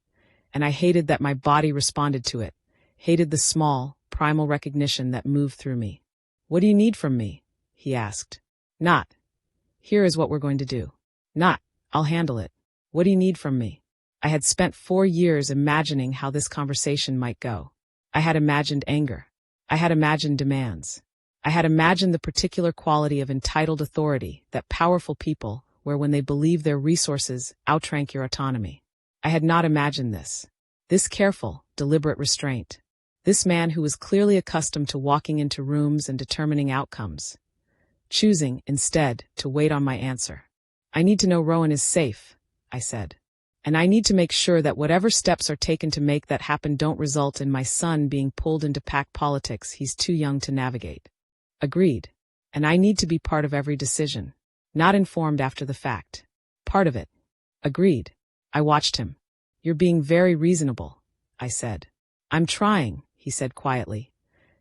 And I hated that my body responded to it, hated the small, primal recognition that moved through me. What do you need from me? He asked. Not. Here is what we're going to do. Not. I'll handle it. What do you need from me? I had spent 4 years imagining how this conversation might go. I had imagined anger. I had imagined demands. I had imagined the particular quality of entitled authority that powerful people, where when they believe their resources outrank your autonomy. I had not imagined this. This careful, deliberate restraint. This man who was clearly accustomed to walking into rooms and determining outcomes. Choosing, instead, to wait on my answer. I need to know Rowan is safe, I said. And I need to make sure that whatever steps are taken to make that happen don't result in my son being pulled into pack politics he's too young to navigate. Agreed. And I need to be part of every decision. Not informed after the fact. Part of it. Agreed. I watched him. You're being very reasonable, I said. I'm trying, he said quietly,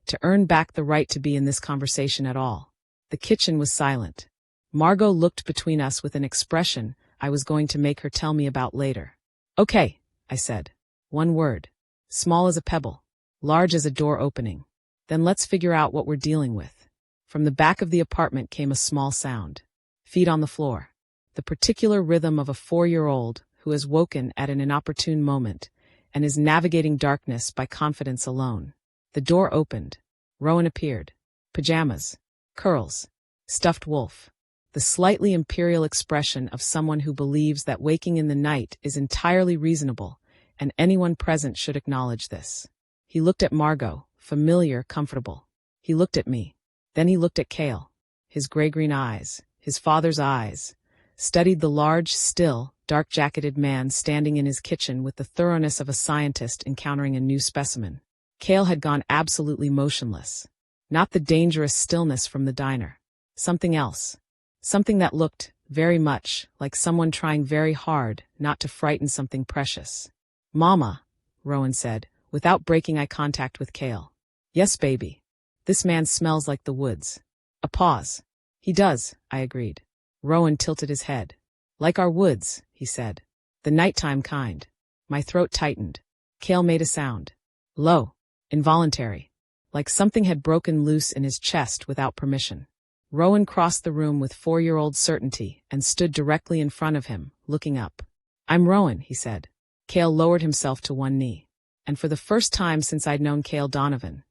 to earn back the right to be in this conversation at all. The kitchen was silent. Margot looked between us with an expression I was going to make her tell me about later. Okay, I said. 1 word. Small as a pebble. Large as a door opening. Then let's figure out what we're dealing with. From the back of the apartment came a small sound. Feet on the floor. The particular rhythm of a 4-year-old who has woken at an inopportune moment and is navigating darkness by confidence alone. The door opened. Rowan appeared. Pajamas. Curls. Stuffed wolf. The slightly imperial expression of someone who believes that waking in the night is entirely reasonable, and anyone present should acknowledge this. He looked at Margot, familiar, comfortable. He looked at me. Then he looked at Cale. His gray-green eyes, his father's eyes, studied the large, still, dark-jacketed man standing in his kitchen with the thoroughness of a scientist encountering a new specimen. Cale had gone absolutely motionless. Not the dangerous stillness from the diner. Something else. Something that looked, very much, like someone trying very hard not to frighten something precious. "Mama," Rowan said, without breaking eye contact with Cale. "Yes, baby. This man smells like the woods." A pause. "He does," I agreed. Rowan tilted his head. "Like our woods," he said. "The nighttime kind." My throat tightened. Cale made a sound. Low. Involuntary. Like something had broken loose in his chest without permission. Rowan crossed the room with 4-year-old certainty and stood directly in front of him, looking up. "I'm Rowan," he said. Cale lowered himself to one knee. And for the first time since I'd known Cale Donovan,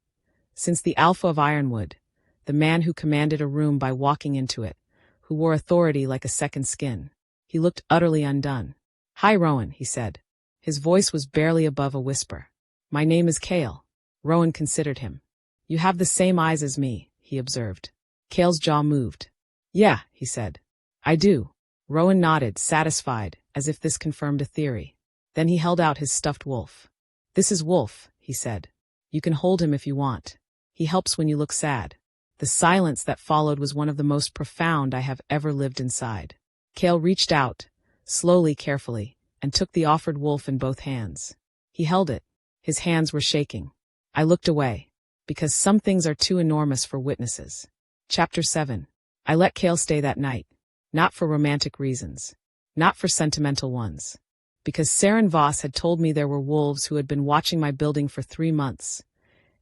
since the Alpha of Ironwood, the man who commanded a room by walking into it, who wore authority like a second skin, he looked utterly undone. "Hi, Rowan," he said. His voice was barely above a whisper. "My name is Cale." Rowan considered him. "You have the same eyes as me," he observed. Cale's jaw moved. "Yeah," he said. "I do." Rowan nodded, satisfied, as if this confirmed a theory. Then he held out his stuffed wolf. "This is Wolf," he said. "You can hold him if you want. He helps when you look sad." The silence that followed was one of the most profound I have ever lived inside. Cale reached out, slowly, carefully, and took the offered wolf in both hands. He held it. His hands were shaking. I looked away, because some things are too enormous for witnesses. Chapter 7. I let Cale stay that night. Not for romantic reasons. Not for sentimental ones. Because Saren Voss had told me there were wolves who had been watching my building for 3 months,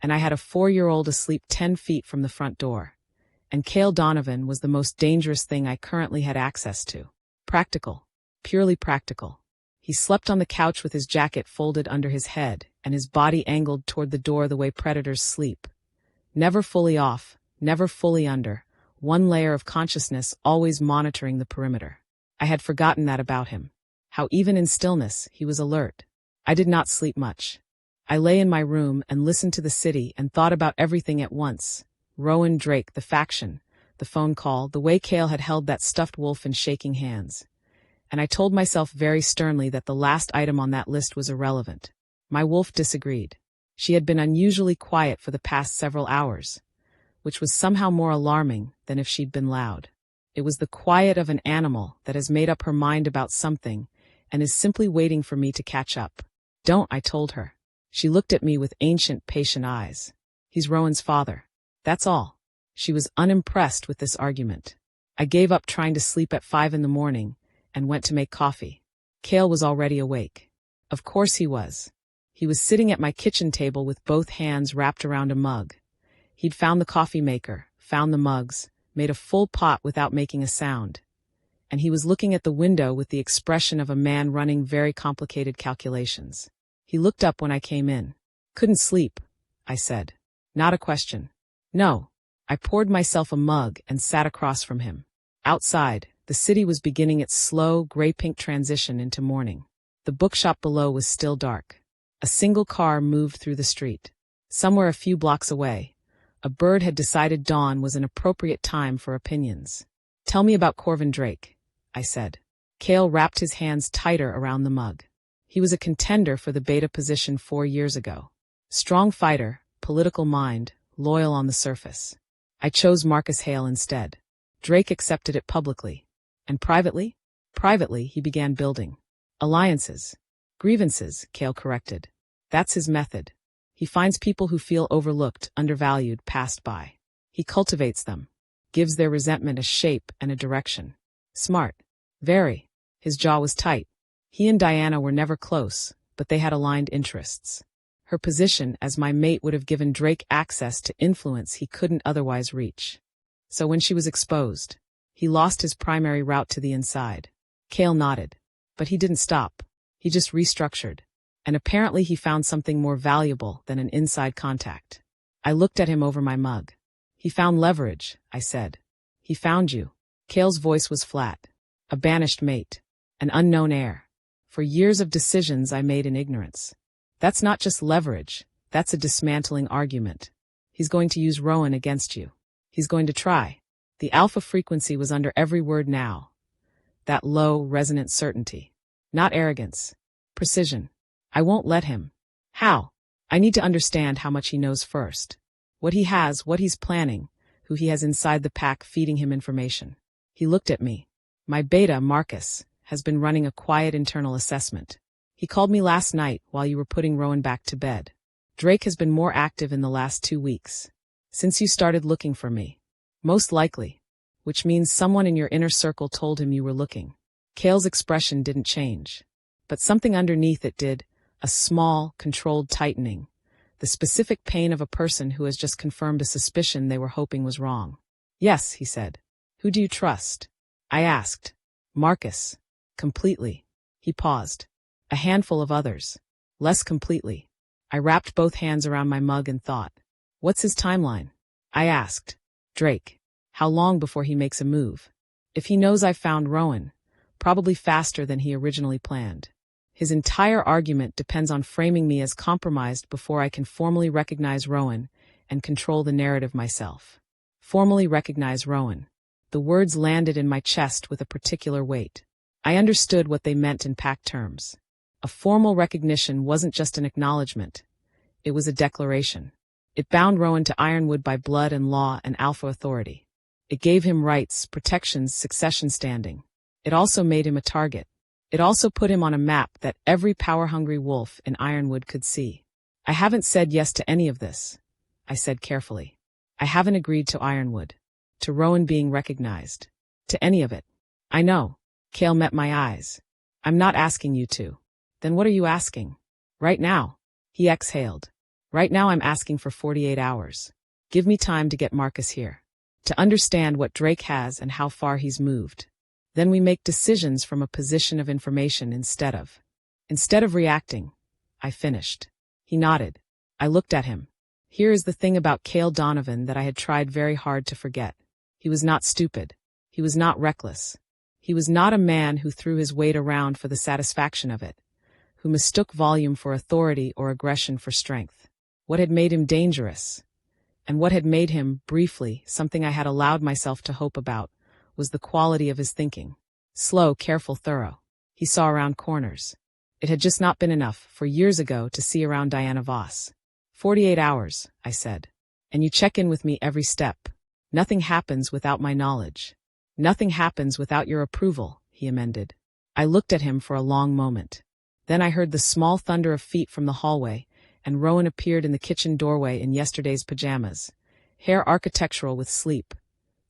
and I had a 4-year-old asleep 10 feet from the front door. And Cale Donovan was the most dangerous thing I currently had access to. Practical. Purely practical. He slept on the couch with his jacket folded under his head and his body angled toward the door the way predators sleep. Never fully off, never fully under, one layer of consciousness always monitoring the perimeter. I had forgotten that about him. How even in stillness, he was alert. I did not sleep much. I lay in my room and listened to the city and thought about everything at once. Rowan, Drake, the faction, the phone call, the way Cale had held that stuffed wolf in shaking hands. And I told myself very sternly that the last item on that list was irrelevant. My wolf disagreed. She had been unusually quiet for the past several hours, which was somehow more alarming than if she'd been loud. It was the quiet of an animal that has made up her mind about something and is simply waiting for me to catch up. "Don't," I told her. She looked at me with ancient, patient eyes. "He's Rowan's father. That's all." She was unimpressed with this argument. I gave up trying to sleep at 5 in the morning and went to make coffee. Cale was already awake. Of course he was. He was sitting at my kitchen table with both hands wrapped around a mug. He'd found the coffee maker, found the mugs, made a full pot without making a sound. And he was looking at the window with the expression of a man running very complicated calculations. He looked up when I came in. "Couldn't sleep," I said. "Not a question." "No." I poured myself a mug and sat across from him. Outside, the city was beginning its slow, gray-pink transition into morning. The bookshop below was still dark. A single car moved through the street. Somewhere a few blocks away, a bird had decided dawn was an appropriate time for opinions. "Tell me about Corvin Drake," I said. Cale wrapped his hands tighter around the mug. He was a contender for the beta position 4 years ago. Strong fighter, political mind, loyal on the surface. I chose Marcus Hale instead. Drake accepted it publicly. And privately? Privately, he began building alliances. Grievances, Cale corrected. That's his method. He finds people who feel overlooked, undervalued, passed by. He cultivates them, gives their resentment a shape and a direction. Smart. Very. His jaw was tight. He and Diana were never close, but they had aligned interests. Her position as my mate would have given Drake access to influence he couldn't otherwise reach. So when she was exposed, he lost his primary route to the inside. Cale nodded. But he didn't stop. He just restructured. And apparently he found something more valuable than an inside contact. I looked at him over my mug. He found leverage, I said. He found you. Kale's voice was flat. A banished mate. An unknown heir. For years of decisions I made in ignorance. That's not just leverage, that's a dismantling argument. He's going to use Rowan against you. He's going to try. The alpha frequency was under every word now. That low, resonant certainty. Not arrogance. Precision. I won't let him. How? I need to understand how much he knows first. What he has, what he's planning, who he has inside the pack feeding him information. He looked at me. My beta, Marcus, has been running a quiet internal assessment. He called me last night while you were putting Rowan back to bed. Drake has been more active in the last 2 weeks. Since you started looking for me. Most likely. Which means someone in your inner circle told him you were looking. Kale's expression didn't change. But something underneath it did, a small, controlled tightening. The specific pain of a person who has just confirmed a suspicion they were hoping was wrong. Yes, he said. Who do you trust? I asked. Marcus. Completely. He paused. A handful of others. Less completely. I wrapped both hands around my mug and thought. What's his timeline? I asked. Drake. How long before he makes a move? If he knows I've found Rowan, probably faster than he originally planned. His entire argument depends on framing me as compromised before I can formally recognize Rowan and control the narrative myself. Formally recognize Rowan. The words landed in my chest with a particular weight. I understood what they meant in pack terms. A formal recognition wasn't just an acknowledgement. It was a declaration. It bound Rowan to Ironwood by blood and law and alpha authority. It gave him rights, protections, succession standing. It also made him a target. It also put him on a map that every power-hungry wolf in Ironwood could see. I haven't said yes to any of this, I said carefully. I haven't agreed to Ironwood, to Rowan being recognized, to any of it. I know. Kale met my eyes. I'm not asking you to. Then what are you asking? Right now. He exhaled. Right now I'm asking for 48 hours. Give me time to get Marcus here. To understand what Drake has and how far he's moved. Then we make decisions from a position of information instead of reacting. I finished. He nodded. I looked at him. Here is the thing about Kale Donovan that I had tried very hard to forget. He was not stupid. He was not reckless. He was not a man who threw his weight around for the satisfaction of it, who mistook volume for authority or aggression for strength. What had made him dangerous, and what had made him, briefly, something I had allowed myself to hope about, was the quality of his thinking. Slow, careful, thorough. He saw around corners. It had just not been enough, for years ago, to see around Diana Voss. 48 hours, I said. And you check in with me every step. Nothing happens without my knowledge. Nothing happens without your approval, he amended. I looked at him for a long moment. Then I heard the small thunder of feet from the hallway, and Rowan appeared in the kitchen doorway in yesterday's pajamas, hair architectural with sleep,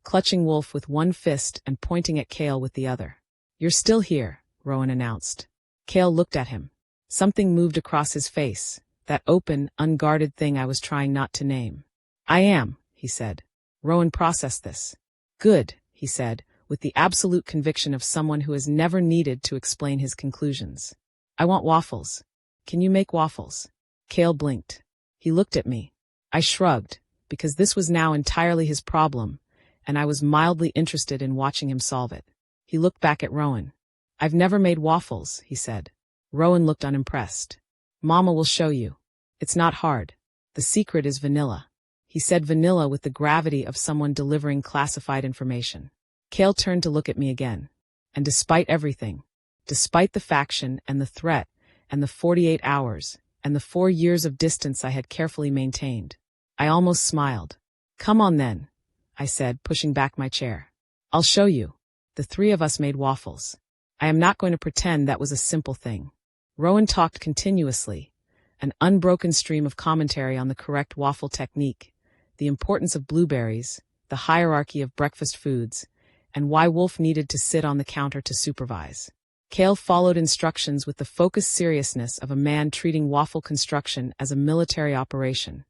clutching Wolf with one fist and pointing at Kale with the other. You're still here, Rowan announced. Kale looked at him. Something moved across his face, that open, unguarded thing I was trying not to name. I am, he said. Rowan processed this. Good, he said, with the absolute conviction of someone who has never needed to explain his conclusions. I want waffles. Can you make waffles? Kale blinked. He looked at me. I shrugged, because this was now entirely his problem, and I was mildly interested in watching him solve it. He looked back at Rowan. I've never made waffles, he said. Rowan looked unimpressed. Mama will show you. It's not hard. The secret is vanilla. He said vanilla with the gravity of someone delivering classified information. Kale turned to look at me again. And despite everything, despite the faction and the threat and the 48 hours and the 4 years of distance I had carefully maintained, I almost smiled. Come on then, I said, pushing back my chair. I'll show you. The 3 of us made waffles. I am not going to pretend that was a simple thing. Rowan talked continuously, an unbroken stream of commentary on the correct waffle technique, the importance of blueberries, the hierarchy of breakfast foods, and why Wolf needed to sit on the counter to supervise. Kale followed instructions with the focused seriousness of a man treating waffle construction as a military operation,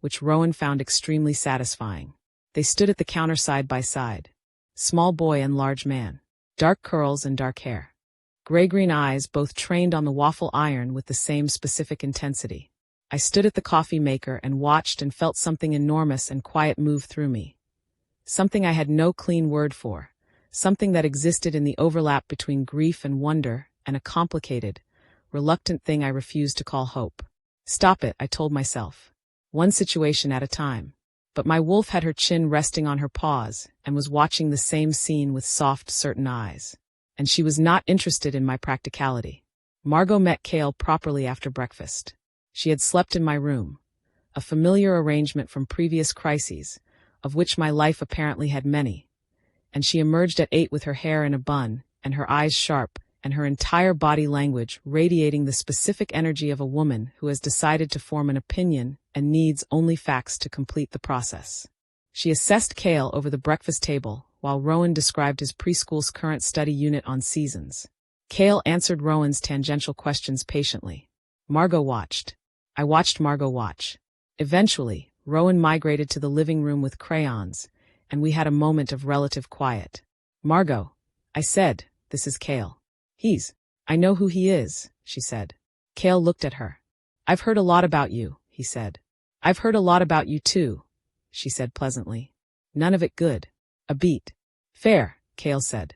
which Rowan found extremely satisfying. They stood at the counter side by side. Small boy and large man. Dark curls and dark hair. Gray-green eyes, both trained on the waffle iron with the same specific intensity. I stood at the coffee maker and watched and felt something enormous and quiet move through me. something I had no clean word for, something that existed in the overlap between grief and wonder, and a complicated, reluctant thing I refused to call hope. Stop it, I told myself. One situation at a time. But my wolf had her chin resting on her paws and was watching the same scene with soft, certain eyes. And she was not interested in my practicality. Margot met Kale properly after breakfast. She had slept in my room, a familiar arrangement from previous crises, of which my life apparently had many. And she emerged at 8 with her hair in a bun, and her eyes sharp, and her entire body language radiating the specific energy of a woman who has decided to form an opinion and needs only facts to complete the process. She assessed Kale over the breakfast table, while Rowan described his preschool's current study unit on seasons. Kale answered Rowan's tangential questions patiently. Margot watched. I watched Margot watch. Eventually, Rowan migrated to the living room with crayons, and we had a moment of relative quiet. Margot, I said, this is Kale. I know who he is, she said. Kale looked at her. I've heard a lot about you, he said. I've heard a lot about you too, she said pleasantly. None of it good. A beat. Fair, Kale said.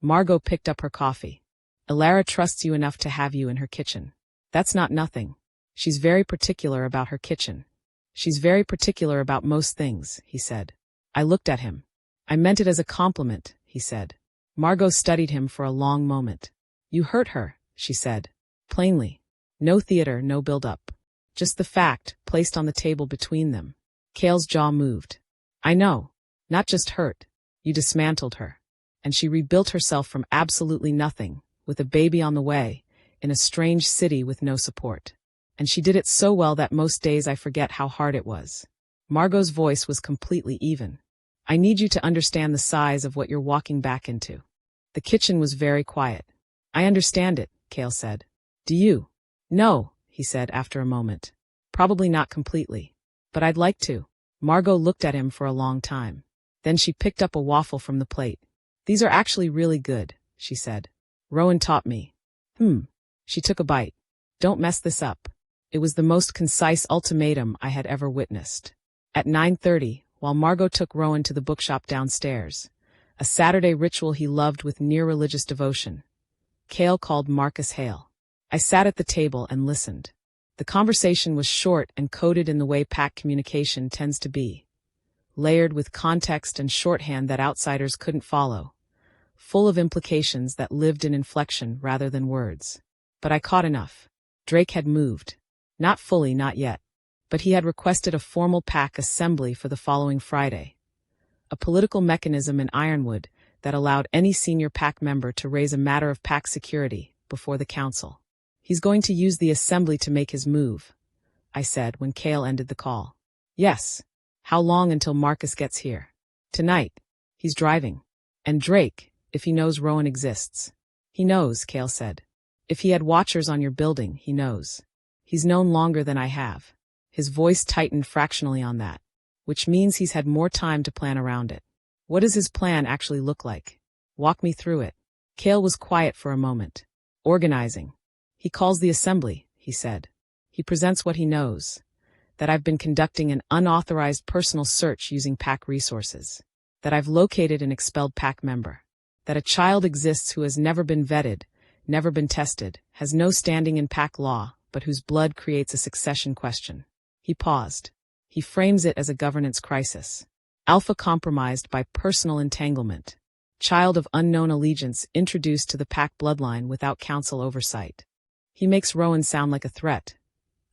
Margot picked up her coffee. Elara trusts you enough to have you in her kitchen. That's not nothing. She's very particular about her kitchen. She's very particular about most things, he said. I looked at him. I meant it as a compliment, he said. Margot studied him for a long moment. You hurt her, she said. Plainly. No theater, no build-up. Just the fact, placed on the table between them. Kale's jaw moved. I know. Not just hurt. You dismantled her. And she rebuilt herself from absolutely nothing, with a baby on the way, in a strange city with no support. And she did it so well that most days I forget how hard it was. Margot's voice was completely even. I need you to understand the size of what you're walking back into. The kitchen was very quiet. I understand it, Kale said. Do you? No, he said after a moment. Probably not completely. But I'd like to. Margot looked at him for a long time. Then she picked up a waffle from the plate. These are actually really good, she said. Rowan taught me. She took a bite. Don't mess this up. It was the most concise ultimatum I had ever witnessed. At 9:30, while Margot took Rowan to the bookshop downstairs, a Saturday ritual he loved with near-religious devotion, Kale called Marcus Hale. I sat at the table and listened. The conversation was short and coded in the way pack communication tends to be, layered with context and shorthand that outsiders couldn't follow, full of implications that lived in inflection rather than words. But I caught enough. Drake had moved. Not fully, not yet. But he had requested a formal pack assembly for the following Friday, a political mechanism in Ironwood that allowed any senior pack member to raise a matter of pack security before the council. He's going to use the assembly to make his move, I said when Kale ended the call. Yes. How long until Marcus gets here? Tonight. He's driving. And Drake, if he knows Rowan exists. He knows, Kale said. If he had watchers on your building, he knows. He's known longer than I have. His voice tightened fractionally on that, which means he's had more time to plan around it. What does his plan actually look like? Walk me through it. Kale was quiet for a moment. Organizing. He calls the assembly, he said. He presents what he knows. That I've been conducting an unauthorized personal search using pack resources. That I've located an expelled pack member. That a child exists who has never been vetted, never been tested, has no standing in pack law, but whose blood creates a succession question. He paused. He frames it as a governance crisis. Alpha compromised by personal entanglement. Child of unknown allegiance introduced to the pack bloodline without council oversight. He makes Rowan sound like a threat,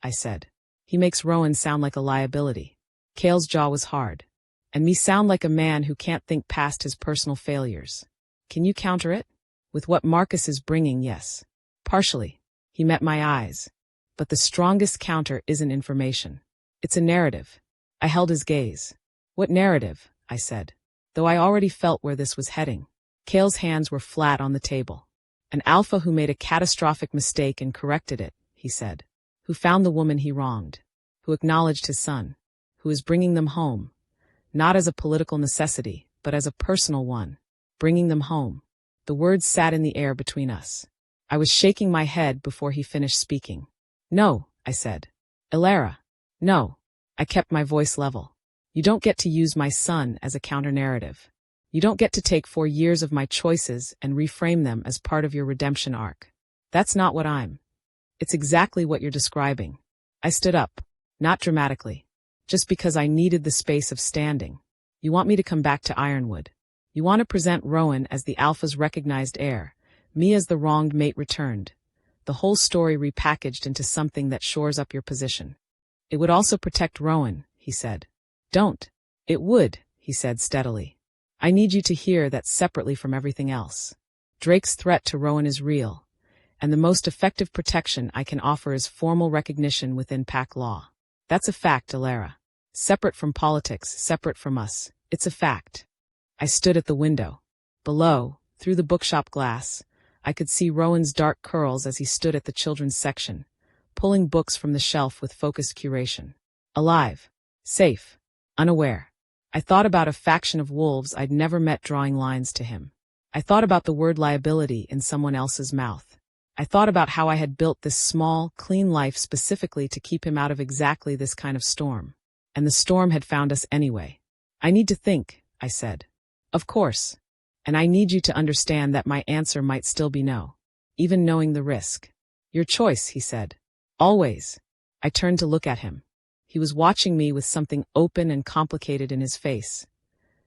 I said. He makes Rowan sound like a liability. Kale's jaw was hard. And me sound like a man who can't think past his personal failures. Can you counter it? With what Marcus is bringing, yes. Partially. He met my eyes. But the strongest counter isn't information. It's a narrative. I held his gaze. What narrative? I said. Though I already felt where this was heading. Kale's hands were flat on the table. An alpha who made a catastrophic mistake and corrected it, he said. Who found the woman he wronged. Who acknowledged his son. Who is bringing them home. Not as a political necessity, but as a personal one. Bringing them home. The words sat in the air between us. I was shaking my head before he finished speaking. No, I said. Elara. No. I kept my voice level. You don't get to use my son as a counter-narrative. You don't get to take 4 years of my choices and reframe them as part of your redemption arc. That's not what I'm. It's exactly what you're describing. I stood up, not dramatically, just because I needed the space of standing. You want me to come back to Ironwood. You want to present Rowan as the Alpha's recognized heir, me as the wronged mate returned. The whole story repackaged into something that shores up your position. It would also protect Rowan, he said. Don't. It would, he said steadily. I need you to hear that separately from everything else. Drake's threat to Rowan is real, and the most effective protection I can offer is formal recognition within pack law. That's a fact, Alara. Separate from politics, separate from us. It's a fact. I stood at the window. Below, through the bookshop glass, I could see Rowan's dark curls as he stood at the children's section, pulling books from the shelf with focused curation. Alive. Safe. Unaware. I thought about a faction of wolves I'd never met drawing lines to him. I thought about the word liability in someone else's mouth. I thought about how I had built this small, clean life specifically to keep him out of exactly this kind of storm. And the storm had found us anyway. I need to think, I said. Of course. And I need you to understand that my answer might still be no. Even knowing the risk. Your choice, he said. Always. I turned to look at him. He was watching me with something open and complicated in his face.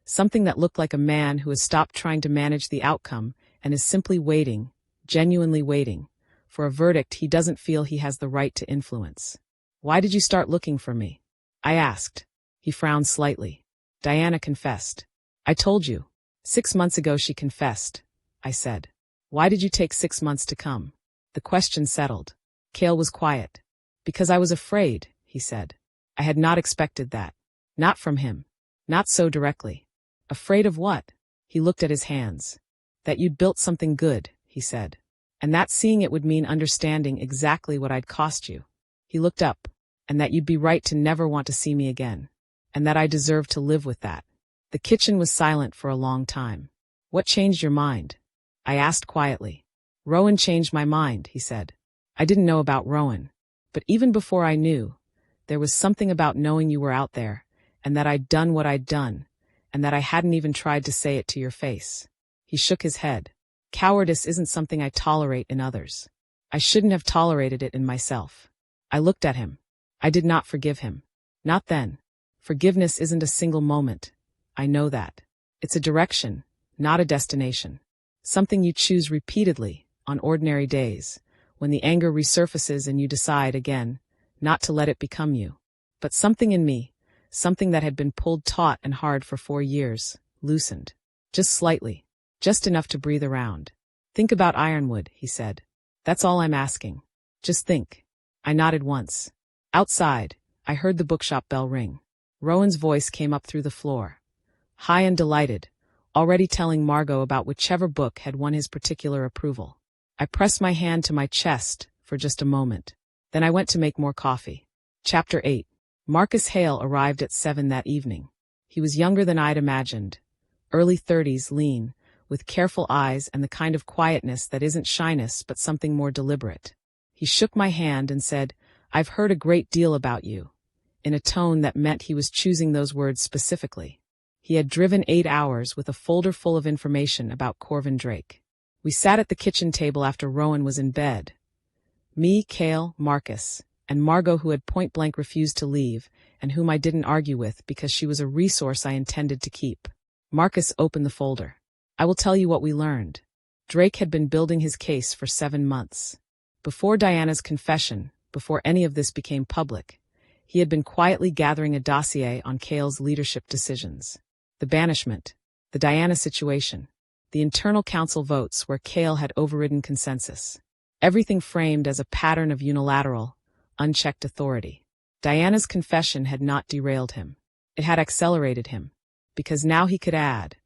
Something that looked like a man who has stopped trying to manage the outcome and is simply waiting, genuinely waiting, for a verdict he doesn't feel he has the right to influence. Why did you start looking for me? I asked. He frowned slightly. Diana confessed. I told you. 6 months ago she confessed, I said. Why did you take 6 months to come? The question settled. Cale was quiet. Because I was afraid, he said. I had not expected that. Not from him. Not so directly. Afraid of what? He looked at his hands. That you'd built something good, he said. And that seeing it would mean understanding exactly what I'd cost you. He looked up. And that you'd be right to never want to see me again. And that I deserved to live with that. The kitchen was silent for a long time. What changed your mind? I asked quietly. Rowan changed my mind, he said. I didn't know about Rowan. But even before I knew, there was something about knowing you were out there, and that I'd done what I'd done, and that I hadn't even tried to say it to your face. He shook his head. Cowardice isn't something I tolerate in others. I shouldn't have tolerated it in myself. I looked at him. I did not forgive him. Not then. Forgiveness isn't a single moment. I know that. It's a direction, not a destination. Something you choose repeatedly, on ordinary days, when the anger resurfaces and you decide again, not to let it become you. But something in me, something that had been pulled taut and hard for 4 years, loosened. Just slightly. Just enough to breathe around. Think about Ironwood, he said. That's all I'm asking. Just think. I nodded once. Outside, I heard the bookshop bell ring. Rowan's voice came up through the floor. High and delighted, already telling Margot about whichever book had won his particular approval. I pressed my hand to my chest for just a moment. Then I went to make more coffee. Chapter 8. Marcus Hale arrived at 7 that evening. He was younger than I'd imagined. Early 30s, lean, with careful eyes and the kind of quietness that isn't shyness but something more deliberate. He shook my hand and said, I've heard a great deal about you, in a tone that meant he was choosing those words specifically. He had driven 8 hours with a folder full of information about Corvin Drake. We sat at the kitchen table after Rowan was in bed. Me, Cale, Marcus, and Margot, who had point-blank refused to leave, and whom I didn't argue with because she was a resource I intended to keep. Marcus opened the folder. I will tell you what we learned. Drake had been building his case for 7 months. Before Diana's confession, before any of this became public, he had been quietly gathering a dossier on Cale's leadership decisions. The banishment, the Diana situation, the internal council votes where Cale had overridden consensus. Everything framed as a pattern of unilateral, unchecked authority. Diana's confession had not derailed him. It had accelerated him. Because now he could add.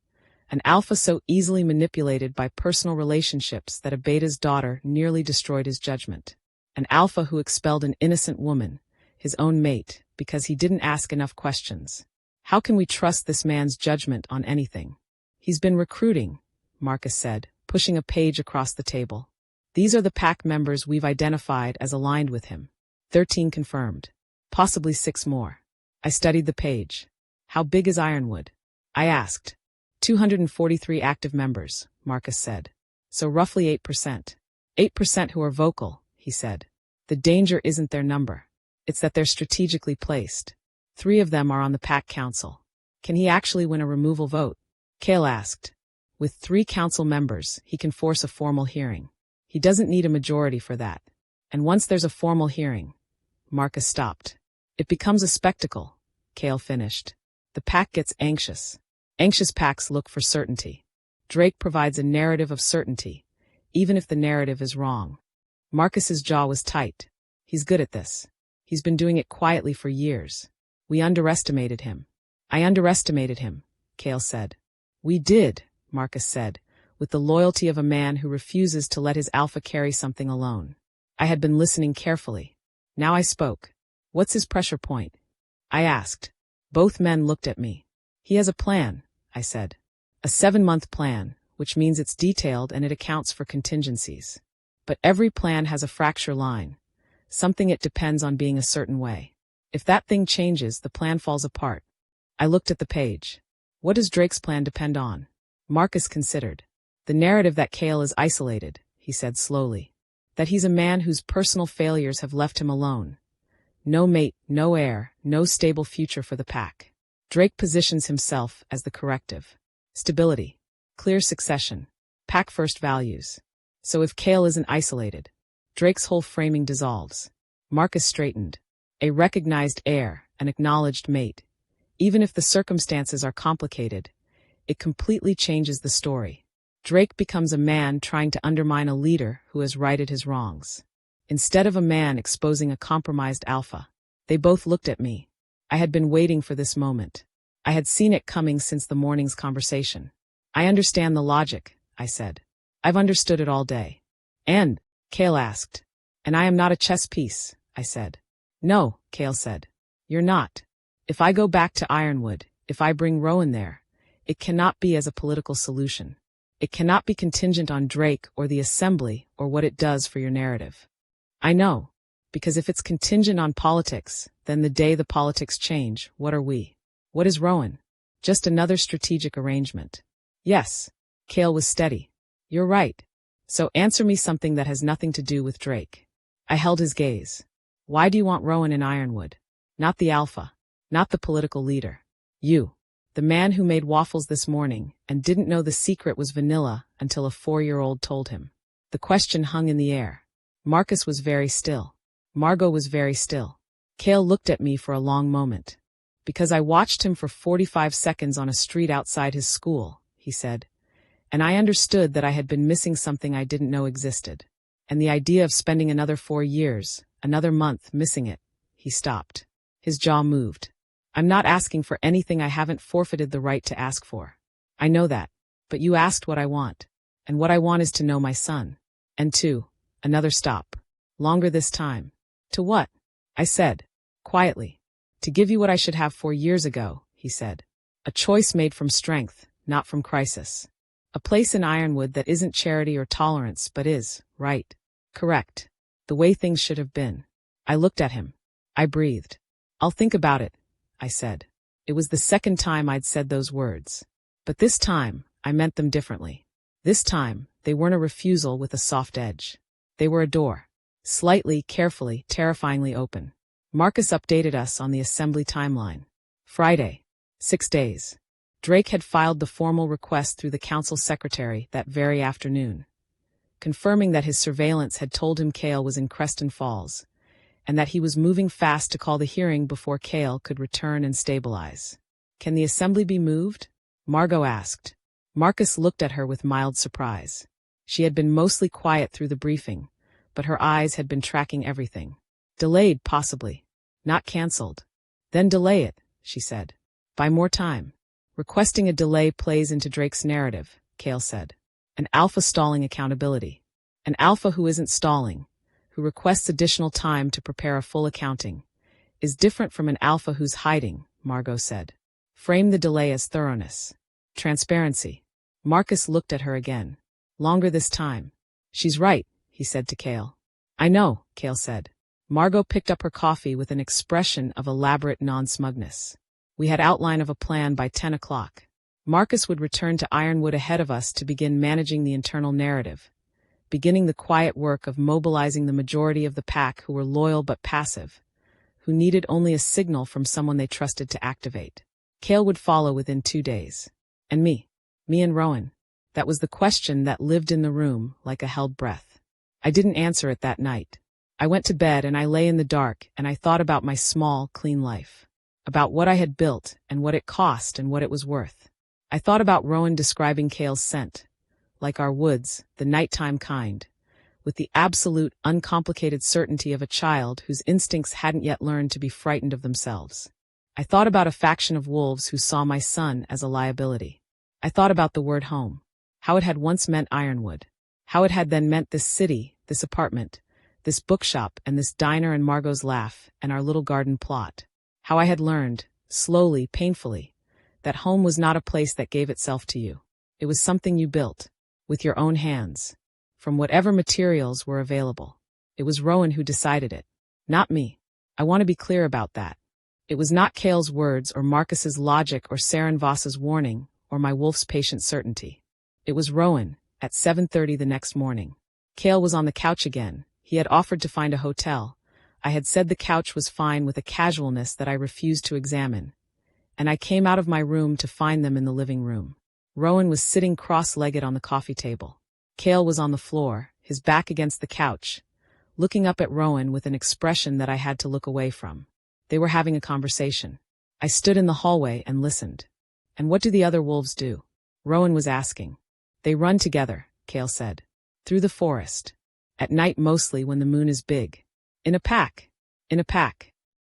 An alpha so easily manipulated by personal relationships that a beta's daughter nearly destroyed his judgment. An alpha who expelled an innocent woman, his own mate, because he didn't ask enough questions. How can we trust this man's judgment on anything? He's been recruiting, Marcus said, pushing a page across the table. These are the pack members we've identified as aligned with him. 13 confirmed. Possibly 6 more. I studied the page. How big is Ironwood? I asked. 243 active members, Marcus said. So roughly 8%. 8% who are vocal, he said. The danger isn't their number. It's that they're strategically placed. 3 of them are on the pack council. Can he actually win a removal vote? Cale asked. With 3 council members, he can force a formal hearing. He doesn't need a majority for that. And once there's a formal hearing, Marcus stopped. It becomes a spectacle, Cale finished. The pack gets anxious. Anxious packs look for certainty. Drake provides a narrative of certainty, even if the narrative is wrong. Marcus's jaw was tight. He's good at this. He's been doing it quietly for years. We underestimated him. I underestimated him, Cale said. We did, Marcus said, with the loyalty of a man who refuses to let his alpha carry something alone. I had been listening carefully. Now I spoke. What's his pressure point? I asked. Both men looked at me. He has a plan, I said. A 7-month plan, which means it's detailed and it accounts for contingencies. But every plan has a fracture line, something it depends on being a certain way. If that thing changes, the plan falls apart. I looked at the page. What does Drake's plan depend on? Marcus considered. The narrative that Cale is isolated, he said slowly. That he's a man whose personal failures have left him alone. No mate, no heir, no stable future for the pack. Drake positions himself as the corrective. Stability. Clear succession. Pack-first values. So if Cale isn't isolated, Drake's whole framing dissolves. Marcus straightened. A recognized heir, an acknowledged mate. Even if the circumstances are complicated, it completely changes the story. Drake becomes a man trying to undermine a leader who has righted his wrongs. Instead of a man exposing a compromised alpha. They both looked at me. I had been waiting for this moment. I had seen it coming since the morning's conversation. I understand the logic, I said. I've understood it all day. And, Cale asked. And I am not a chess piece, I said. No, Cale said. You're not. If I go back to Ironwood, if I bring Rowan there, it cannot be as a political solution. It cannot be contingent on Drake or the Assembly or what it does for your narrative. I know. Because if it's contingent on politics, then the day the politics change, what are we? What is Rowan? Just another strategic arrangement. Yes. Cale was steady. You're right. So answer me something that has nothing to do with Drake. I held his gaze. Why do you want Rowan in Ironwood? Not the alpha. Not the political leader. You. The man who made waffles this morning and didn't know the secret was vanilla until a 4-year-old told him. The question hung in the air. Marcus was very still. Margot was very still. Cale looked at me for a long moment. Because I watched him for 45 seconds on a street outside his school, he said. And I understood that I had been missing something I didn't know existed. And the idea of spending another 4 years, another month, missing it. He stopped. His jaw moved. I'm not asking for anything I haven't forfeited the right to ask for. I know that. But you asked what I want. And what I want is to know my son. And 2. Another stop. Longer this time. To what? I said. Quietly. To give you what I should have 4 years ago, he said. A choice made from strength, not from crisis. A place in Ironwood that isn't charity or tolerance but is, right. Correct. The way things should have been. I looked at him. I breathed. I'll think about it, I said. It was the second time I'd said those words. But this time, I meant them differently. This time, they weren't a refusal with a soft edge. They were a door. Slightly, carefully, terrifyingly open. Marcus updated us on the Assembly timeline. Friday. 6 days. Drake had filed the formal request through the council secretary that very afternoon, confirming that his surveillance had told him Cale was in Creston Falls, and that he was moving fast to call the hearing before Cale could return and stabilize. Can the Assembly be moved? Margot asked. Marcus looked at her with mild surprise. She had been mostly quiet through the briefing, but her eyes had been tracking everything. Delayed, possibly. Not cancelled. Then delay it, she said. Buy more time. Requesting a delay plays into Drake's narrative, Cale said. An alpha stalling accountability. An alpha who isn't stalling, who requests additional time to prepare a full accounting, is different from an alpha who's hiding, Margot said. Frame the delay as thoroughness. Transparency. Marcus looked at her again. Longer this time. She's right, he said to Cale. I know, Cale said. Margot picked up her coffee with an expression of elaborate non-smugness. We had outline of a plan by 10 o'clock. Marcus would return to Ironwood ahead of us to begin managing the internal narrative, beginning the quiet work of mobilizing the majority of the pack who were loyal but passive, who needed only a signal from someone they trusted to activate. Cale would follow within 2 days. And me and Rowan. That was the question that lived in the room like a held breath. I didn't answer it that night. I went to bed and I lay in the dark and I thought about my small, clean life, about what I had built and what it cost and what it was worth. I thought about Rowan describing Cale's scent, like our woods, the nighttime kind, with the absolute, uncomplicated certainty of a child whose instincts hadn't yet learned to be frightened of themselves. I thought about a faction of wolves who saw my son as a liability. I thought about the word home, how it had once meant Ironwood, how it had then meant this city, this apartment, this bookshop and this diner and Margot's laugh and our little garden plot, how I had learned, slowly, painfully, that home was not a place that gave itself to you. It was something you built, with your own hands, from whatever materials were available. It was Rowan who decided it, not me. I want to be clear about that. It was not Cale's words or Marcus's logic or Saren Voss's warning or my wolf's patient certainty. It was Rowan, at 7:30 the next morning. Cale was on the couch again. He had offered to find a hotel. I had said the couch was fine with a casualness that I refused to examine. And I came out of my room to find them in the living room. Rowan was sitting cross-legged on the coffee table. Cale was on the floor, his back against the couch, looking up at Rowan with an expression that I had to look away from. They were having a conversation. I stood in the hallway and listened. And what do the other wolves do? Rowan was asking. They run together, Cale said. Through the forest. At night mostly when the moon is big. In a pack. In a pack.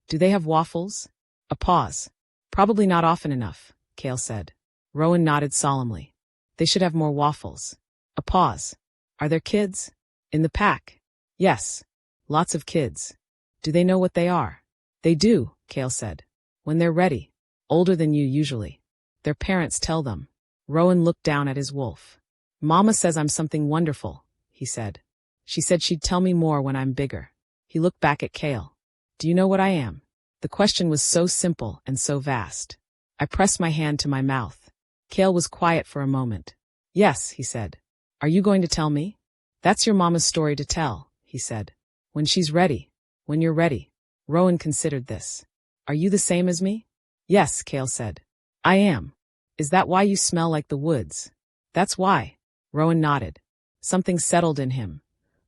Do they have waffles? A pause. Probably not often enough, Cale said. Rowan nodded solemnly. They should have more waffles. A pause. Are there kids? In the pack? Yes. Lots of kids. Do they know what they are? They do, Cale said. When they're ready. Older than you usually. Their parents tell them. Rowan looked down at his wolf. Mama says I'm something wonderful, he said. She said she'd tell me more when I'm bigger. He looked back at Cale. Do you know what I am? The question was so simple and so vast. I pressed my hand to my mouth. Cale was quiet for a moment. Yes, he said. Are you going to tell me? That's your mama's story to tell, he said. When she's ready. When you're ready. Rowan considered this. Are you the same as me? Yes, Cale said. I am. Is that why you smell like the woods? That's why. Rowan nodded. Something settled in him.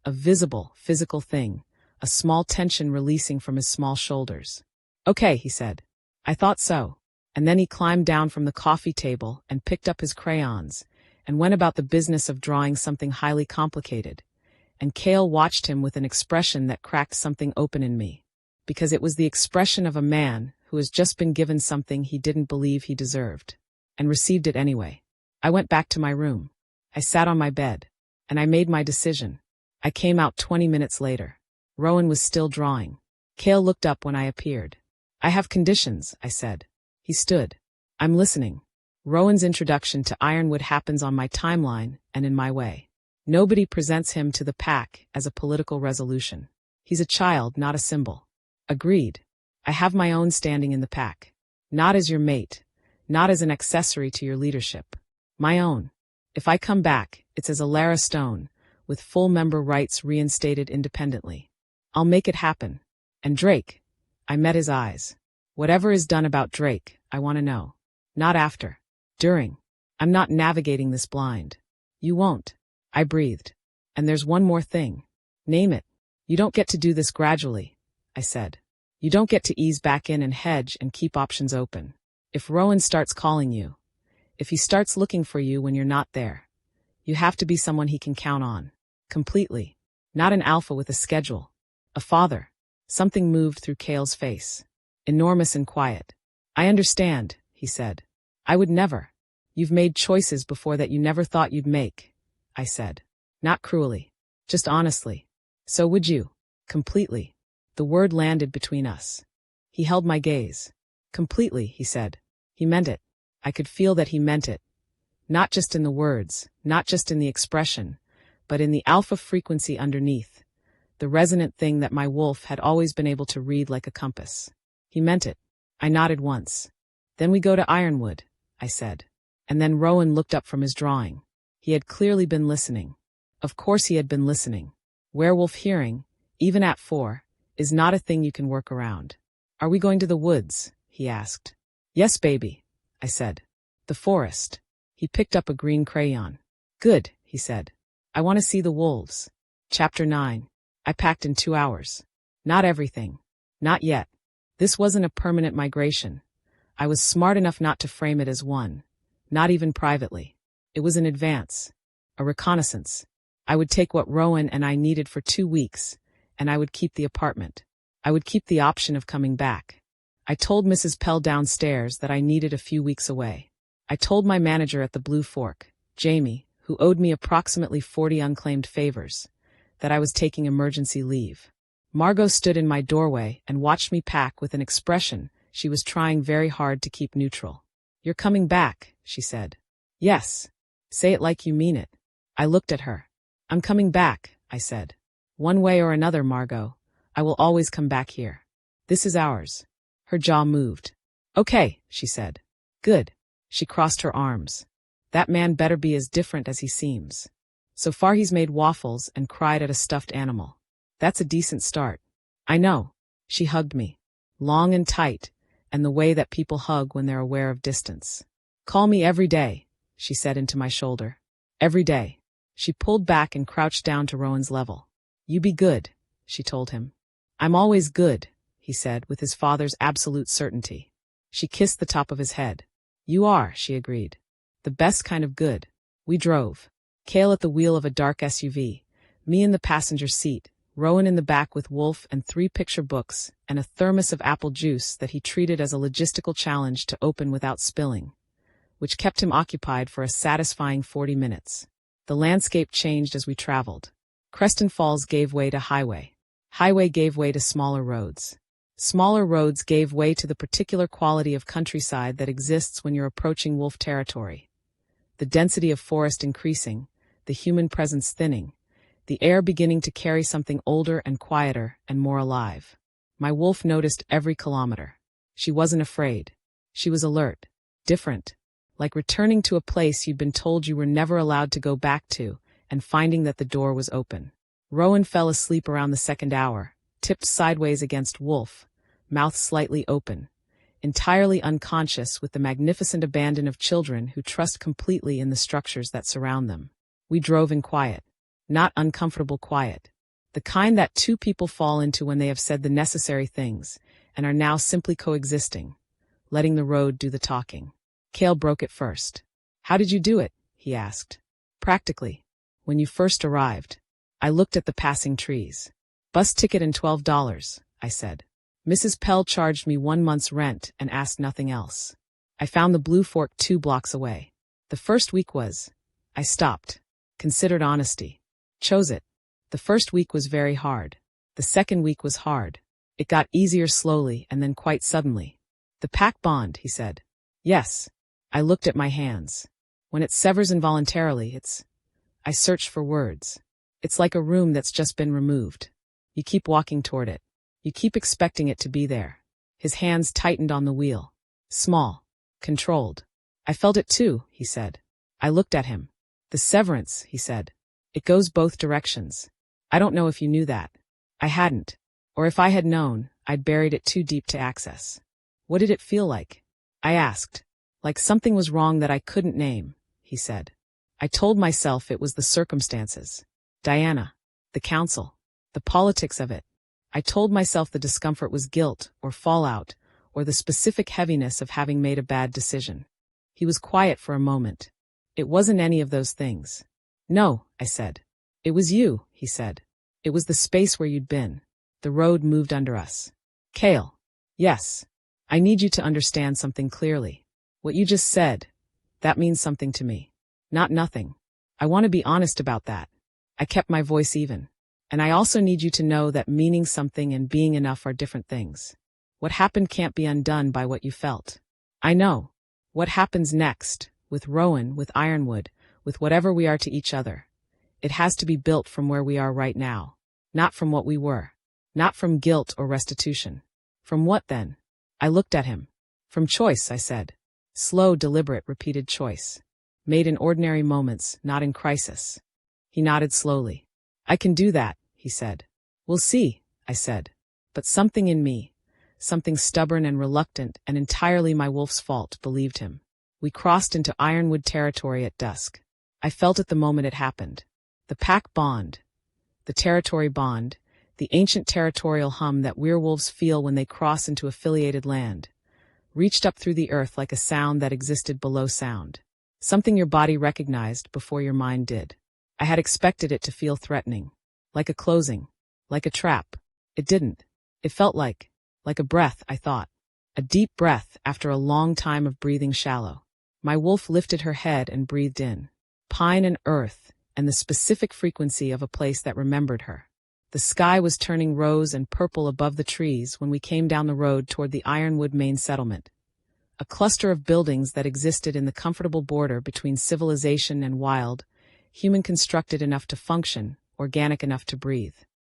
A visible, physical thing. A small tension releasing from his small shoulders. Okay, he said. I thought so. And then he climbed down from the coffee table and picked up his crayons and went about the business of drawing something highly complicated. And Cale watched him with an expression that cracked something open in me. Because it was the expression of a man who has just been given something he didn't believe he deserved. And received it anyway. I went back to my room. I sat on my bed. And I made my decision. I came out 20 minutes later. Rowan was still drawing. Cale looked up when I appeared. I have conditions, I said. He stood. I'm listening. Rowan's introduction to Ironwood happens on my timeline and in my way. Nobody presents him to the pack as a political resolution. He's a child, not a symbol. Agreed. I have my own standing in the pack. Not as your mate. Not as an accessory to your leadership. My own. If I come back, it's as a Lara Stone, with full member rights reinstated independently. I'll make it happen. And Drake. I met his eyes. Whatever is done about Drake, I want to know. Not after. During. I'm not navigating this blind. You won't. I breathed. And there's one more thing. Name it. You don't get to do this gradually, I said. You don't get to ease back in and hedge and keep options open. If Rowan starts calling you, if he starts looking for you when you're not there, you have to be someone he can count on. Completely. Not an alpha with a schedule. A father. Something moved through Cale's face. Enormous and quiet. I understand, he said. I would never. You've made choices before that you never thought you'd make, I said. Not cruelly. Just honestly. So would you. Completely. The word landed between us. He held my gaze. Completely, he said. He meant it. I could feel that he meant it. Not just in the words, not just in the expression, but in the alpha frequency underneath. The resonant thing that my wolf had always been able to read like a compass. He meant it. I nodded once. Then we go to Ironwood, I said. And then Rowan looked up from his drawing. He had clearly been listening. Of course he had been listening. Werewolf hearing, even at 4, is not a thing you can work around. Are we going to the woods? He asked. Yes, baby, I said. The forest. He picked up a green crayon. Good, he said. I want to see the wolves. Chapter 9. I packed in 2 hours. Not everything. Not yet. This wasn't a permanent migration. I was smart enough not to frame it as one. Not even privately. It was an advance. A reconnaissance. I would take what Rowan and I needed for 2 weeks, and I would keep the apartment. I would keep the option of coming back. I told Mrs. Pell downstairs that I needed a few weeks away. I told my manager at the Blue Fork, Jamie, who owed me approximately 40 unclaimed favors, that I was taking emergency leave. Margot stood in my doorway and watched me pack with an expression she was trying very hard to keep neutral. You're coming back, she said. Yes. Say it like you mean it. I looked at her. I'm coming back, I said. One way or another, Margot. I will always come back here. This is ours. Her jaw moved. Okay, she said. Good. She crossed her arms. That man better be as different as he seems. So far he's made waffles and cried at a stuffed animal. That's a decent start. I know. She hugged me. Long and tight, and the way that people hug when they're aware of distance. Call me every day, she said into my shoulder. Every day. She pulled back and crouched down to Rowan's level. You be good, she told him. I'm always good, he said with his father's absolute certainty. She kissed the top of his head. You are, she agreed. The best kind of good. We drove. Cale at the wheel of a dark SUV, me in the passenger seat, Rowan in the back with Wolf and 3 picture books and a thermos of apple juice that he treated as a logistical challenge to open without spilling, which kept him occupied for a satisfying 40 minutes. The landscape changed as we traveled. Creston Falls gave way to highway. Highway gave way to smaller roads. Smaller roads gave way to the particular quality of countryside that exists when you're approaching wolf territory. The density of forest increasing, the human presence thinning, the air beginning to carry something older and quieter and more alive. My wolf noticed every kilometer. She wasn't afraid. She was alert, different, like returning to a place you'd been told you were never allowed to go back to and finding that the door was open. Rowan fell asleep around the 2nd hour, tipped sideways against Wolf, mouth slightly open, entirely unconscious with the magnificent abandon of children who trust completely in the structures that surround them. We drove in quiet. Not uncomfortable quiet. The kind that 2 people fall into when they have said the necessary things and are now simply coexisting, letting the road do the talking. Cale broke it first. How did you do it? He asked. Practically. When you first arrived. I looked at the passing trees. Bus ticket and $12, I said. Mrs. Pell charged me 1 month's rent and asked nothing else. I found the Blue Fork 2 blocks away. The first week was. I stopped. Considered honesty. Chose it. The first week was very hard. The second week was hard. It got easier slowly and then quite suddenly. The pack bond, he said. Yes. I looked at my hands. When it severs involuntarily, I searched for words. It's like a room that's just been removed. You keep walking toward it. You keep expecting it to be there. His hands tightened on the wheel. Small. Controlled. I felt it too, he said. I looked at him. The severance, he said. It goes both directions. I don't know if you knew that. I hadn't. Or if I had known, I'd buried it too deep to access. What did it feel like? I asked. Like something was wrong that I couldn't name, he said. I told myself it was the circumstances. Diana. The council. The politics of it. I told myself the discomfort was guilt, or fallout, or the specific heaviness of having made a bad decision. He was quiet for a moment. It wasn't any of those things. No, I said. It was you, he said. It was the space where you'd been. The road moved under us. Cale. Yes. I need you to understand something clearly. What you just said, that means something to me. Not nothing. I want to be honest about that. I kept my voice even. And I also need you to know that meaning something and being enough are different things. What happened can't be undone by what you felt. I know. What happens next, with Rowan, with Ironwood, with whatever we are to each other. It has to be built from where we are right now. Not from what we were. Not from guilt or restitution. From what then? I looked at him. From choice, I said. Slow, deliberate, repeated choice. Made in ordinary moments, not in crisis. He nodded slowly. I can do that, he said. We'll see, I said. But something in me, something stubborn and reluctant and entirely my wolf's fault, believed him. We crossed into Ironwood territory at dusk. I felt it the moment it happened. The pack bond, the territory bond, the ancient territorial hum that werewolves feel when they cross into affiliated land, reached up through the earth like a sound that existed below sound. Something your body recognized before your mind did. I had expected it to feel threatening, like a closing, like a trap. It didn't. It felt like a breath, I thought. A deep breath after a long time of breathing shallow. My wolf lifted her head and breathed in. Pine and earth, and the specific frequency of a place that remembered her. The sky was turning rose and purple above the trees when we came down the road toward the Ironwood main settlement. A cluster of buildings that existed in the comfortable border between civilization and wild, human-constructed enough to function, organic enough to breathe.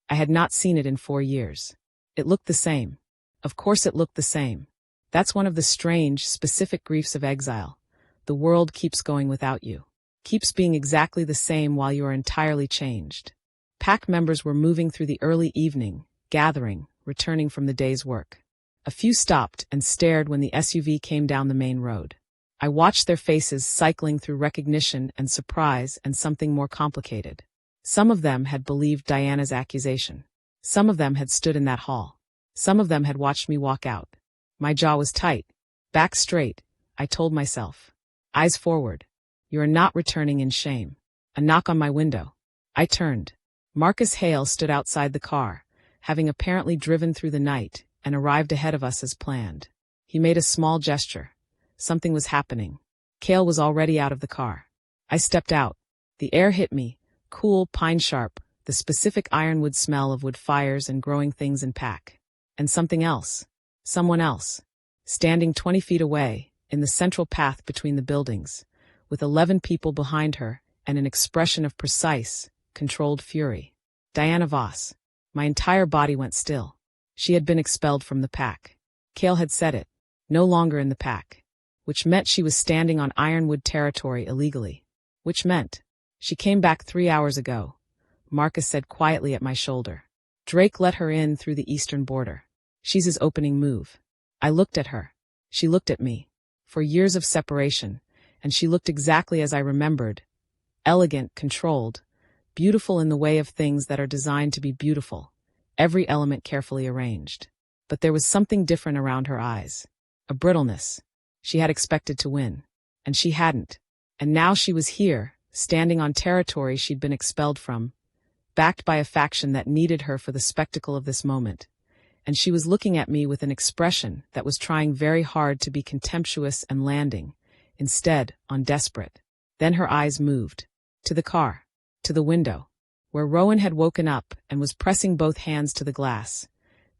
I had not seen it in 4 years. It looked the same. Of course it looked the same. That's one of the strange, specific griefs of exile. The world keeps going without you. Keeps being exactly the same while you are entirely changed. Pack members were moving through the early evening, gathering, returning from the day's work. A few stopped and stared when the SUV came down the main road. I watched their faces cycling through recognition and surprise and something more complicated. Some of them had believed Diana's accusation. Some of them had stood in that hall. Some of them had watched me walk out. My jaw was tight. Back straight, I told myself. Eyes forward. You are not returning in shame. A knock on my window. I turned. Marcus Hale stood outside the car, having apparently driven through the night, and arrived ahead of us as planned. He made a small gesture. Something was happening. Cale was already out of the car. I stepped out. The air hit me, cool, pine-sharp, the specific ironwood smell of wood fires and growing things in pack. And something else. Someone else. Standing 20 feet away, in the central path between the buildings, with 11 people behind her and an expression of precise, controlled fury. Diana Voss. My entire body went still. She had been expelled from the pack. Cale had said it. No longer in the pack. Which meant she was standing on Ironwood territory illegally. Which meant she came back 3 hours ago, Marcus said quietly at my shoulder. Drake let her in through the eastern border. She's his opening move. I looked at her. She looked at me. For years of separation, and she looked exactly as I remembered. Elegant, controlled, beautiful in the way of things that are designed to be beautiful. Every element carefully arranged. But there was something different around her eyes. A brittleness. She had expected to win. And she hadn't. And now she was here, standing on territory she'd been expelled from, backed by a faction that needed her for the spectacle of this moment. And she was looking at me with an expression that was trying very hard to be contemptuous and landing, instead, on desperate. Then her eyes moved. To the car. To the window. Where Rowan had woken up and was pressing both hands to the glass,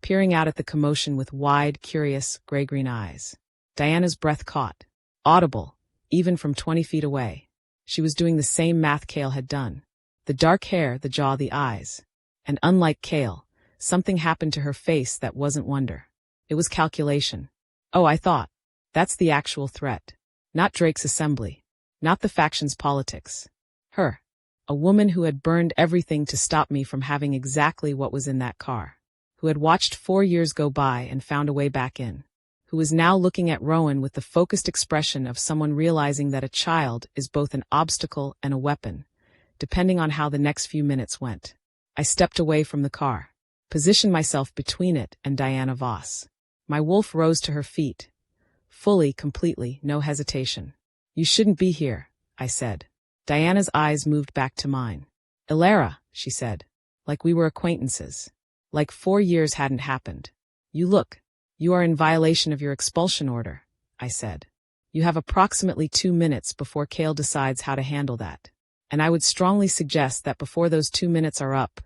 peering out at the commotion with wide, curious, gray-green eyes. Diana's breath caught. Audible, even from 20 feet away. She was doing the same math Cale had done. The dark hair, the jaw, the eyes. And unlike Cale, something happened to her face that wasn't wonder. It was calculation. Oh, I thought. That's the actual threat. Not Drake's assembly. Not the faction's politics. Her. A woman who had burned everything to stop me from having exactly what was in that car. Who had watched 4 years go by and found a way back in. Who was now looking at Rowan with the focused expression of someone realizing that a child is both an obstacle and a weapon, depending on how the next few minutes went. I stepped away from the car, positioned myself between it and Diana Voss. My wolf rose to her feet. Fully, completely, no hesitation. You shouldn't be here, I said. Diana's eyes moved back to mine. Ilara, she said, like we were acquaintances. Like 4 years hadn't happened. You are in violation of your expulsion order, I said. You have approximately 2 minutes before Cale decides how to handle that. And I would strongly suggest that before those 2 minutes are up,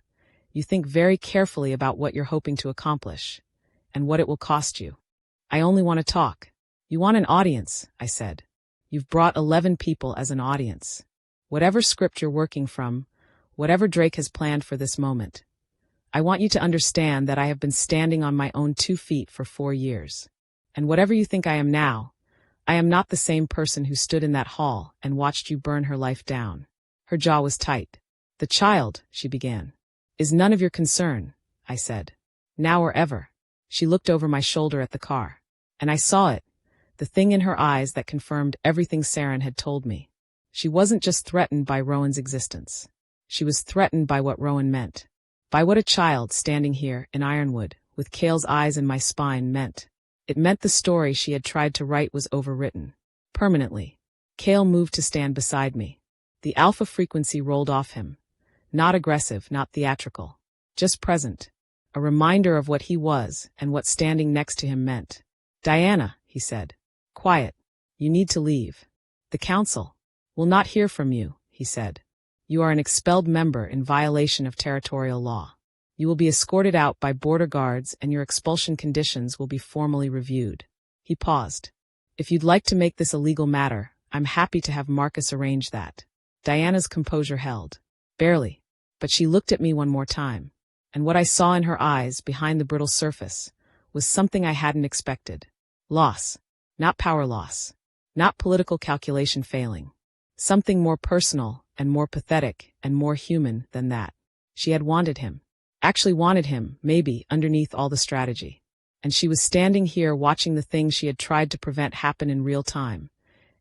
you think very carefully about what you're hoping to accomplish, and what it will cost you. I only want to talk. You want an audience, I said. You've brought 11 people as an audience. Whatever script you're working from, whatever Drake has planned for this moment. I want you to understand that I have been standing on my own 2 feet for 4 years. And whatever you think I am now, I am not the same person who stood in that hall and watched you burn her life down." Her jaw was tight. "The child," she began, "is none of your concern," I said. "Now or ever." She looked over my shoulder at the car. And I saw it, the thing in her eyes that confirmed everything Saren had told me. She wasn't just threatened by Rowan's existence. She was threatened by what Rowan meant. By what a child standing here in Ironwood, with Cale's eyes in my spine, meant. It meant the story she had tried to write was overwritten. Permanently. Cale moved to stand beside me. The alpha frequency rolled off him. Not aggressive, not theatrical. Just present. A reminder of what he was and what standing next to him meant. "Diana," he said. "Quiet. You need to leave. The council will not hear from you," he said. "You are an expelled member in violation of territorial law. You will be escorted out by border guards and your expulsion conditions will be formally reviewed." He paused. "If you'd like to make this a legal matter, I'm happy to have Marcus arrange that." Diana's composure held. Barely. But she looked at me one more time. And what I saw in her eyes, behind the brittle surface, was something I hadn't expected. Loss. Not power loss. Not political calculation failing. Something more personal and more pathetic and more human than that. She had wanted him. Actually wanted him, maybe, underneath all the strategy. And she was standing here watching the things she had tried to prevent happen in real time.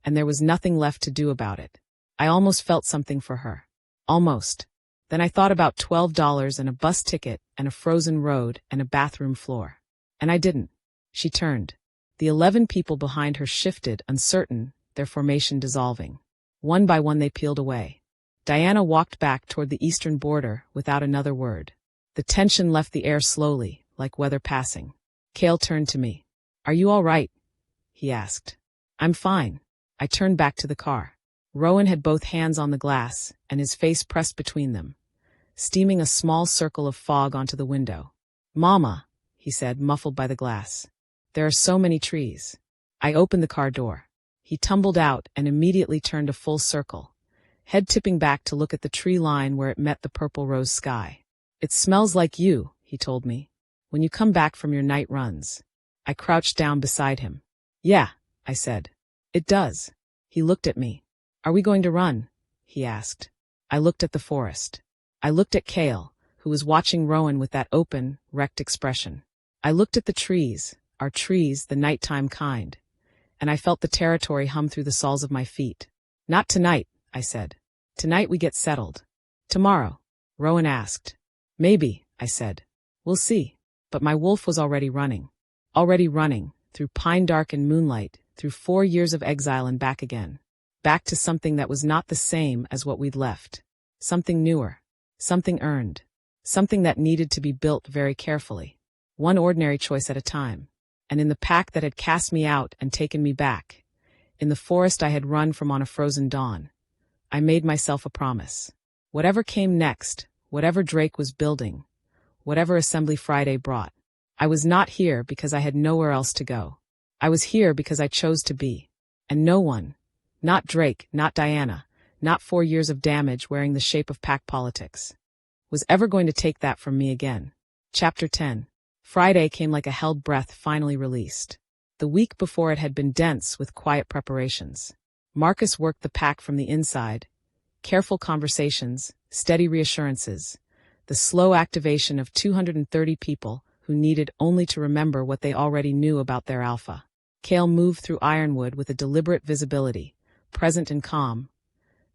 And there was nothing left to do about it. I almost felt something for her. Almost. Then I thought about $12 and a bus ticket and a frozen road and a bathroom floor. And I didn't. She turned. The 11 people behind her shifted, uncertain, their formation dissolving. One by one they peeled away. Diana walked back toward the eastern border without another word. The tension left the air slowly, like weather passing. Cale turned to me. "Are you all right?" he asked. "I'm fine." I turned back to the car. Rowan had both hands on the glass, and his face pressed between them, steaming a small circle of fog onto the window. "Mama," he said, muffled by the glass. "There are so many trees." I opened the car door. He tumbled out and immediately turned a full circle, head tipping back to look at the tree line where it met the purple rose sky. "It smells like you," he told me, "when you come back from your night runs." I crouched down beside him. "Yeah," I said. "It does." He looked at me. "Are we going to run?" he asked. I looked at the forest. I looked at Cale, who was watching Rowan with that open, wrecked expression. I looked at the trees, our trees, the nighttime kind, and I felt the territory hum through the soles of my feet. "Not tonight," I said. "Tonight we get settled." "Tomorrow?" Rowan asked. "Maybe," I said. "We'll see." But my wolf was already running. Already running, through pine dark and moonlight, through 4 years of exile and back again. Back to something that was not the same as what we'd left. Something newer. Something earned. Something that needed to be built very carefully. One ordinary choice at a time. And in the pack that had cast me out and taken me back, in the forest I had run from on a frozen dawn, I made myself a promise. Whatever came next, whatever Drake was building, whatever Assembly Friday brought, I was not here because I had nowhere else to go. I was here because I chose to be. And no one, not Drake, not Diana, not 4 years of damage wearing the shape of pack politics, was ever going to take that from me again. Chapter 10. Friday came like a held breath finally released. The week before it had been dense with quiet preparations. Marcus worked the pack from the inside. Careful conversations, steady reassurances, the slow activation of 230 people who needed only to remember what they already knew about their alpha. Cale moved through Ironwood with a deliberate visibility, present and calm,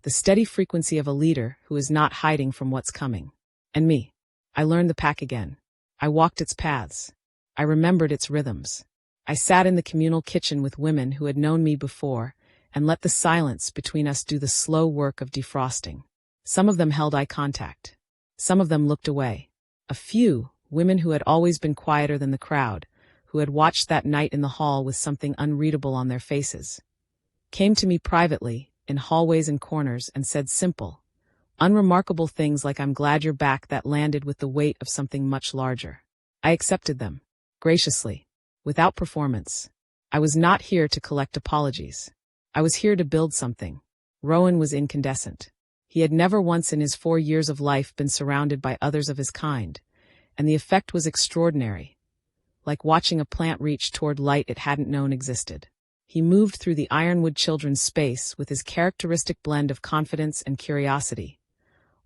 the steady frequency of a leader who is not hiding from what's coming. And me. I learned the pack again. I walked its paths. I remembered its rhythms. I sat in the communal kitchen with women who had known me before and let the silence between us do the slow work of defrosting. Some of them held eye contact. Some of them looked away. A few, women who had always been quieter than the crowd, who had watched that night in the hall with something unreadable on their faces, came to me privately, in hallways and corners, and said simple, unremarkable things like "I'm glad you're back," that landed with the weight of something much larger. I accepted them. Graciously. Without performance. I was not here to collect apologies. I was here to build something. Rowan was incandescent. He had never once in his 4 years of life been surrounded by others of his kind, and the effect was extraordinary. like watching a plant reach toward light it hadn't known existed. He moved through the Ironwood children's space with his characteristic blend of confidence and curiosity,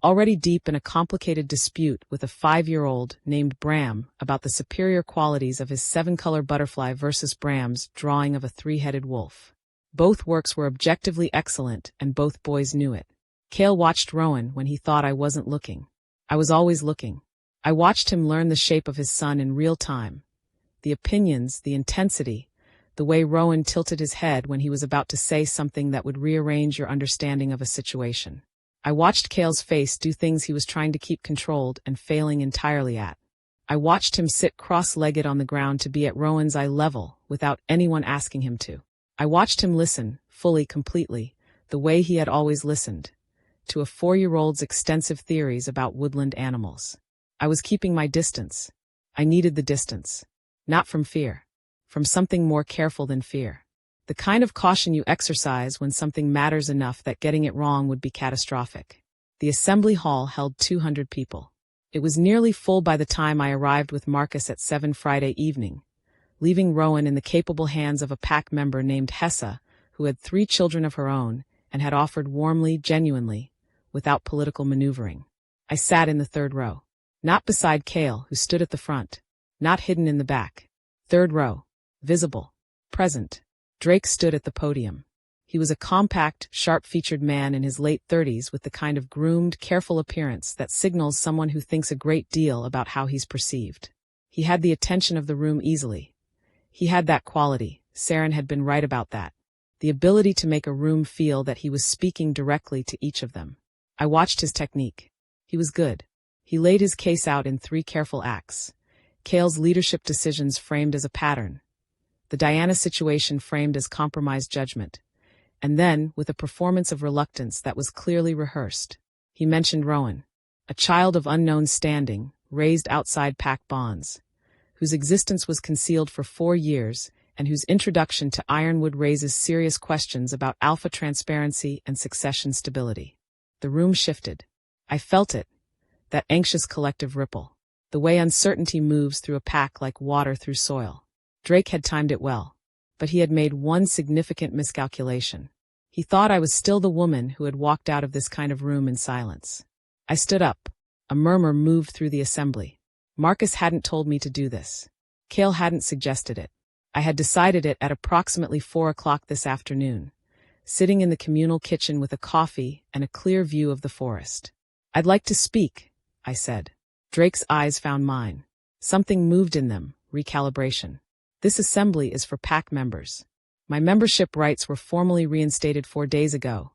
already deep in a complicated dispute with a 5-year-old named Bram about the superior qualities of his 7-color butterfly versus Bram's drawing of a 3-headed wolf. Both works were objectively excellent, and both boys knew it. Cale watched Rowan when he thought I wasn't looking. I was always looking. I watched him learn the shape of his son in real time. The opinions, the intensity, the way Rowan tilted his head when he was about to say something that would rearrange your understanding of a situation. I watched Cale's face do things he was trying to keep controlled and failing entirely at. I watched him sit cross-legged on the ground to be at Rowan's eye level without anyone asking him to. I watched him listen, fully, completely, the way he had always listened, to a 4-year-old's extensive theories about woodland animals. I was keeping my distance. I needed the distance. Not from fear. From something more careful than fear. The kind of caution you exercise when something matters enough that getting it wrong would be catastrophic. The assembly hall held 200 people. It was nearly full by the time I arrived with Marcus at 7 Friday evening, leaving Rowan in the capable hands of a pack member named Hessa, who had 3 children of her own and had offered warmly, genuinely, without political maneuvering. I sat in the 3rd row. Not beside Cale, who stood at the front. Not hidden in the back. 3rd row. Visible. Present. Drake stood at the podium. He was a compact, sharp-featured man in his late 30s with the kind of groomed, careful appearance that signals someone who thinks a great deal about how he's perceived. He had the attention of the room easily. He had that quality. Saren had been right about that. The ability to make a room feel that he was speaking directly to each of them. I watched his technique. He was good. He laid his case out in 3 careful acts. Cale's leadership decisions framed as a pattern. The Diana situation framed as compromised judgment. And then, with a performance of reluctance that was clearly rehearsed, he mentioned Rowan, a child of unknown standing, raised outside pack bonds, whose existence was concealed for 4 years and whose introduction to Ironwood raises serious questions about alpha transparency and succession stability. The room shifted. I felt it, that anxious collective ripple, the way uncertainty moves through a pack like water through soil. Drake had timed it well, but he had made one significant miscalculation. He thought I was still the woman who had walked out of this kind of room in silence. I stood up. A murmur moved through the assembly. Marcus hadn't told me to do this. Cale hadn't suggested it. I had decided it at approximately 4 o'clock this afternoon, sitting in the communal kitchen with a coffee and a clear view of the forest. "I'd like to speak," I said. Drake's eyes found mine. Something moved in them, recalibration. "This assembly is for pack members. My membership rights were formally reinstated 4 days ago,"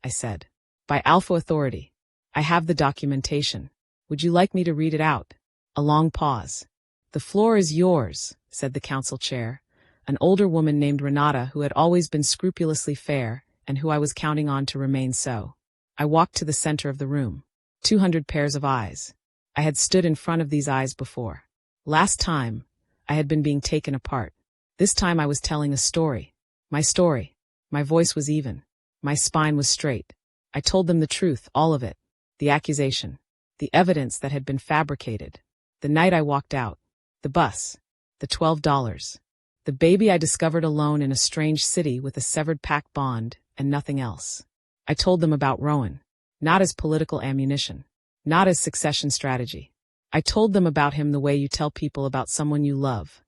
I said. "By Alpha Authority. I have the documentation. Would you like me to read it out?" A long pause. "The floor is yours," said the council chair, an older woman named Renata who had always been scrupulously fair and who I was counting on to remain so. I walked to the center of the room. 200 pairs of eyes. I had stood in front of these eyes before. Last time, I had been being taken apart. This time I was telling a story. My story. My voice was even. My spine was straight. I told them the truth, all of it. The accusation. The evidence that had been fabricated. The night I walked out. The bus. The $12. The baby I discovered alone in a strange city with a severed pack bond, and nothing else. I told them about Rowan. Not as political ammunition. Not as succession strategy. I told them about him the way you tell people about someone you love,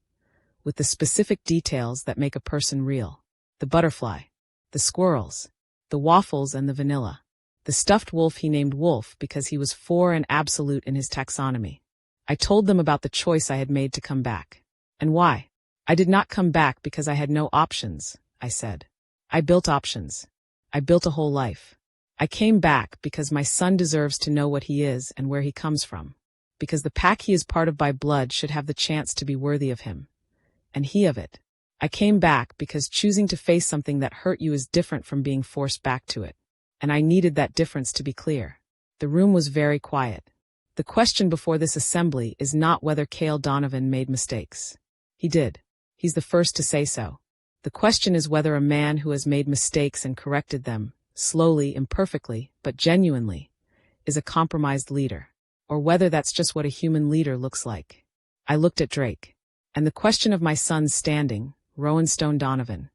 with the specific details that make a person real. The butterfly. The squirrels. The waffles and the vanilla. The stuffed wolf he named Wolf because he was 4 and absolute in his taxonomy. I told them about the choice I had made to come back. And why. I did not come back because I had no options, I said. I built options. I built a whole life. I came back because my son deserves to know what he is and where he comes from. Because the pack he is part of by blood should have the chance to be worthy of him. And he of it. I came back because choosing to face something that hurt you is different from being forced back to it. And I needed that difference to be clear. The room was very quiet. The question before this assembly is not whether Cale Donovan made mistakes. He did. He's the first to say so. The question is whether a man who has made mistakes and corrected them, slowly, imperfectly, but genuinely, is a compromised leader. Or whether that's just what a human leader looks like. I looked at Drake. And the question of my son's standing, Rowan Stone Donovan,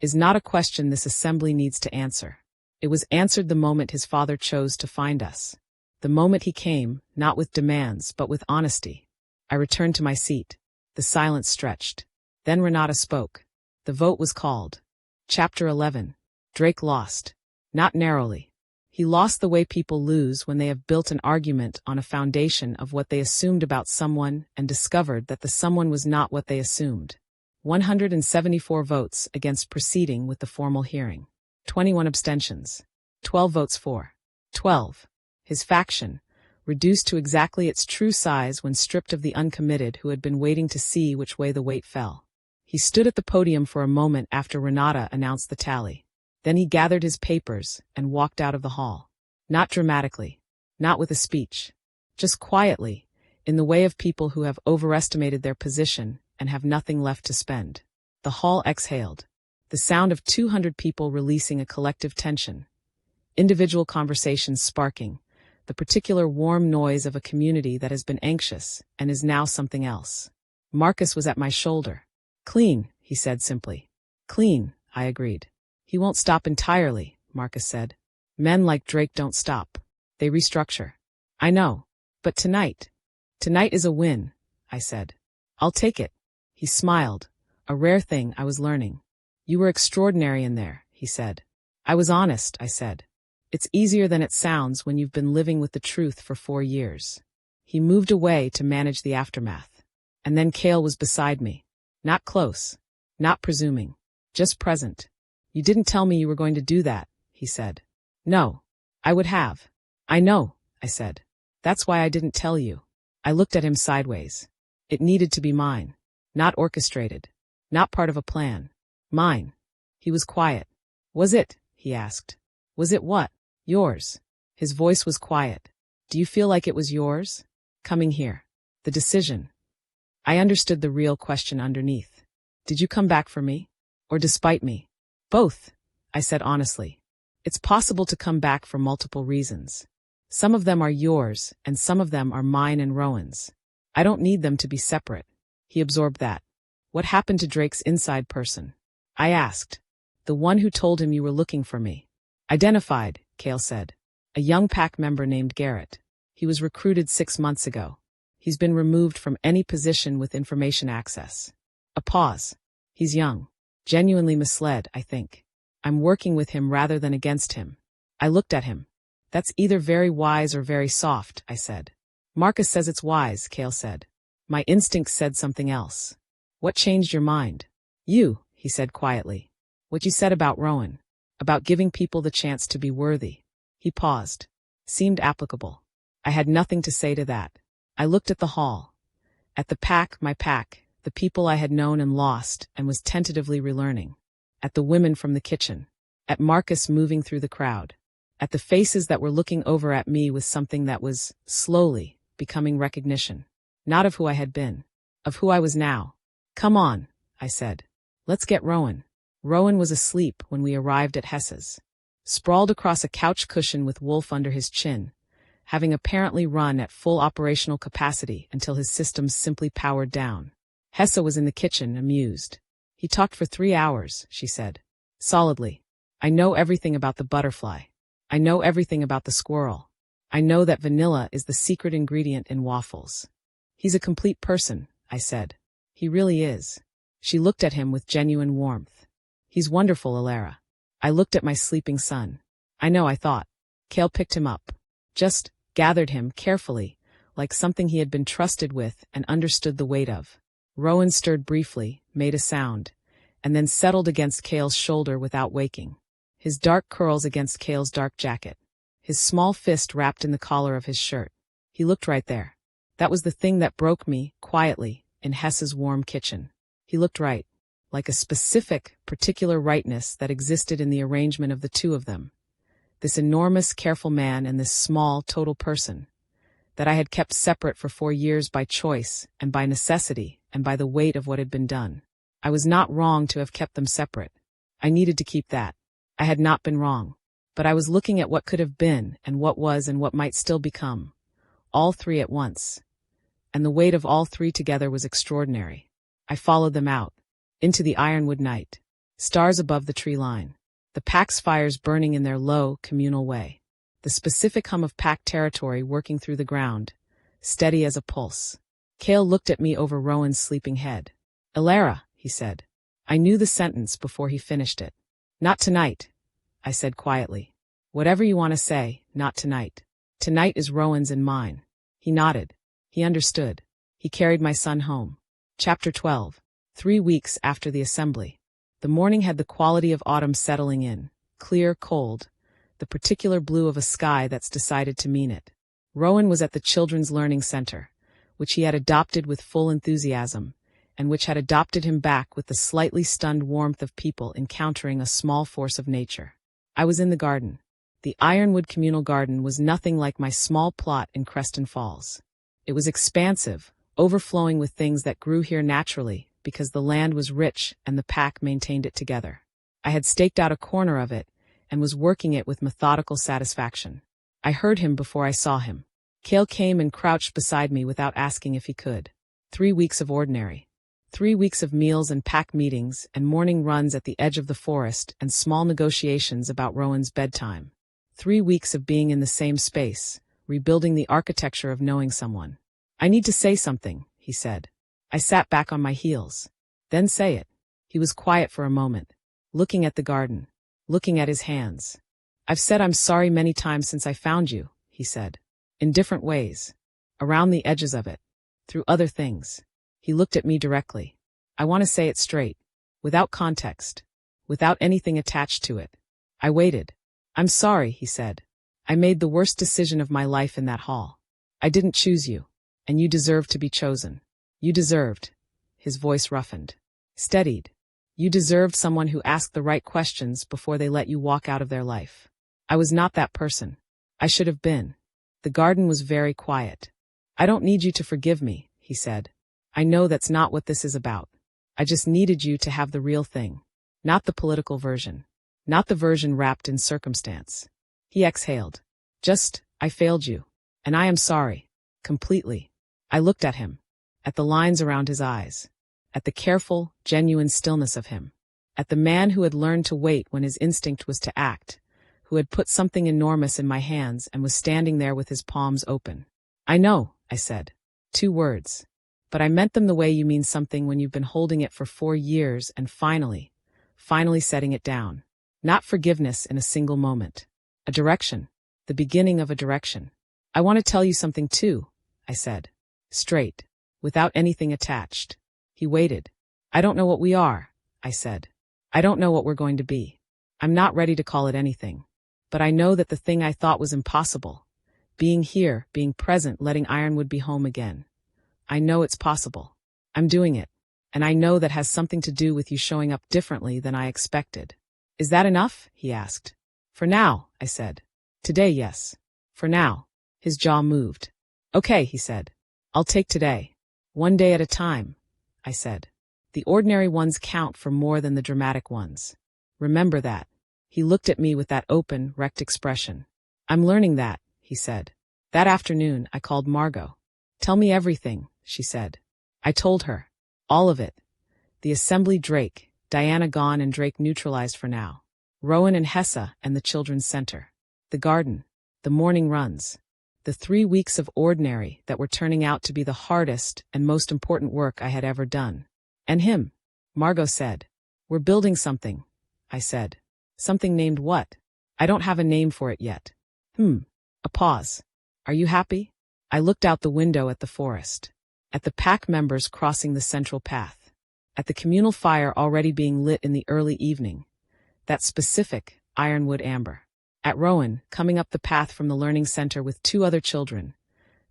is not a question this assembly needs to answer. It was answered the moment his father chose to find us. The moment he came, not with demands, but with honesty. I returned to my seat. The silence stretched. Then Renata spoke. The vote was called. Chapter 11. Drake lost. Not narrowly. He lost the way people lose when they have built an argument on a foundation of what they assumed about someone and discovered that the someone was not what they assumed. 174 votes against proceeding with the formal hearing. 21 abstentions. 12 votes for. 12. His faction, reduced to exactly its true size when stripped of the uncommitted who had been waiting to see which way the weight fell. He stood at the podium for a moment after Renata announced the tally. Then he gathered his papers and walked out of the hall. Not dramatically. Not with a speech. Just quietly, in the way of people who have overestimated their position and have nothing left to spend. The hall exhaled. The sound of 200 people releasing a collective tension. Individual conversations sparking. The particular warm noise of a community that has been anxious and is now something else. Marcus was at my shoulder. Clean, he said simply. Clean, I agreed. He won't stop entirely, Marcus said. Men like Drake don't stop. They restructure. I know. But tonight is a win, I said. I'll take it. He smiled. A rare thing I was learning. You were extraordinary in there, he said. I was honest, I said. It's easier than it sounds when you've been living with the truth for 4 years. He moved away to manage the aftermath. And then Cale was beside me. Not close. Not presuming. Just present. You didn't tell me you were going to do that, he said. No. I would have. I know, I said. That's why I didn't tell you. I looked at him sideways. It needed to be mine. Not orchestrated. Not part of a plan. Mine. He was quiet. Was it? He asked. Was it what? Yours. His voice was quiet. Do you feel like it was yours? Coming here. The decision. I understood the real question underneath. Did you come back for me? Or despite me? Both, I said honestly. It's possible to come back for multiple reasons. Some of them are yours, and some of them are mine and Rowan's. I don't need them to be separate. He absorbed that. What happened to Drake's inside person? I asked. The one who told him you were looking for me. Identified, Cale said. A young pack member named Garrett. He was recruited 6 months ago. He's been removed from any position with information access. A pause. He's young. Genuinely misled, I think. I'm working with him rather than against him. I looked at him. That's either very wise or very soft, I said. Marcus says it's wise, Cale said. My instincts said something else. What changed your mind? You, he said quietly. What you said about Rowan. About giving people the chance to be worthy. He paused. Seemed applicable. I had nothing to say to that. I looked at the hall. At the pack, my pack, the people I had known and lost and was tentatively relearning. At the women from the kitchen. At Marcus moving through the crowd. At the faces that were looking over at me with something that was, slowly, becoming recognition. Not of who I had been. Of who I was now. Come on, I said. Let's get Rowan. Rowan was asleep when we arrived at Hesse's. Sprawled across a couch cushion with Wolf under his chin, having apparently run at full operational capacity until his systems simply powered down. Hesse was in the kitchen, amused. He talked for 3 hours, she said. Solidly. I know everything about the butterfly. I know everything about the squirrel. I know that vanilla is the secret ingredient in waffles. He's a complete person, I said. He really is. She looked at him with genuine warmth. He's wonderful, Alara. I looked at my sleeping son. I know, I thought. Cale picked him up. Just gathered him carefully, like something he had been trusted with and understood the weight of. Rowan stirred briefly, made a sound, and then settled against Cale's shoulder without waking. His dark curls against Cale's dark jacket. His small fist wrapped in the collar of his shirt. He looked right there. That was the thing that broke me, quietly, in Hesse's warm kitchen. He looked right. Like a specific, particular rightness that existed in the arrangement of the two of them. This enormous, careful man and this small, total person. That I had kept separate for 4 years by choice, and by necessity, and by the weight of what had been done. I was not wrong to have kept them separate. I needed to keep that. I had not been wrong. But I was looking at what could have been, and what was, and what might still become. All three at once. And the weight of all three together was extraordinary. I followed them out, into the ironwood night. Stars above the tree line. The pack's fires burning in their low, communal way. The specific hum of pack territory working through the ground, steady as a pulse. Cale looked at me over Rowan's sleeping head. "Elara," he said. I knew the sentence before he finished it. "Not tonight," I said quietly. "Whatever you want to say, not tonight. Tonight is Rowan's and mine." He nodded. He understood. He carried my son home. Chapter 12. 3 weeks after the assembly. The morning had the quality of autumn settling in, clear, cold, the particular blue of a sky that's decided to mean it. Rowan was at the Children's Learning Center, which he had adopted with full enthusiasm, and which had adopted him back with the slightly stunned warmth of people encountering a small force of nature. I was in the garden. The Ironwood Communal Garden was nothing like my small plot in Creston Falls. It was expansive, overflowing with things that grew here naturally, because the land was rich and the pack maintained it together. I had staked out a corner of it, and was working it with methodical satisfaction. I heard him before I saw him. Cale came and crouched beside me without asking if he could. 3 weeks of ordinary. 3 weeks of meals and pack meetings and morning runs at the edge of the forest and small negotiations about Rowan's bedtime. 3 weeks of being in the same space, rebuilding the architecture of knowing someone. "I need to say something," he said. I sat back on my heels. "Then say it." He was quiet for a moment, looking at the garden, looking at his hands. "I've said I'm sorry many times since I found you," he said. "In different ways. Around the edges of it. Through other things." He looked at me directly. "I want to say it straight. Without context. Without anything attached to it." I waited. "I'm sorry," he said. "I made the worst decision of my life in that hall. I didn't choose you. And you deserved to be chosen. You deserved." His voice roughened. Steadied. "You deserved someone who asked the right questions before they let you walk out of their life. I was not that person. I should have been." The garden was very quiet. "I don't need you to forgive me," he said. "I know that's not what this is about. I just needed you to have the real thing. Not the political version. Not the version wrapped in circumstance." He exhaled. "Just, I failed you. And I am sorry. Completely." I looked at him. At the lines around his eyes. At the careful, genuine stillness of him. At the man who had learned to wait when his instinct was to act, who had put something enormous in my hands and was standing there with his palms open. "I know," I said. 2 words. "But I meant them the way you mean something when you've been holding it for 4 years and finally setting it down. Not forgiveness in a single moment. A direction. The beginning of a direction. I want to tell you something too," I said. Straight. Without anything attached. He waited. "I don't know what we are," I said. "I don't know what we're going to be. I'm not ready to call it anything. But I know that the thing I thought was impossible, being here, being present, letting Ironwood be home again. I know it's possible. I'm doing it. And I know that has something to do with you showing up differently than I expected." "Is that enough?" he asked. "For now," I said. "Today, yes. For now." His jaw moved. "Okay," he said. "I'll take today. 1 day at a time," I said. "The ordinary ones count for more than the dramatic ones. Remember that." He looked at me with that open, wrecked expression. "I'm learning that," he said. That afternoon, I called Margot. "Tell me everything," she said. I told her. All of it. The assembly, Drake, Diana gone and Drake neutralized for now. Rowan and Hessa and the Children's Center. The garden. The morning runs. The 3 weeks of ordinary that were turning out to be the hardest and most important work I had ever done. "And him," Margot said. "We're building something," I said. "Something named what?" "I don't have a name for it yet." A pause. "Are you happy?" I looked out the window at the forest. At the pack members crossing the central path. At the communal fire already being lit in the early evening. That specific, ironwood amber. At Rowan, coming up the path from the learning center with 2 other children.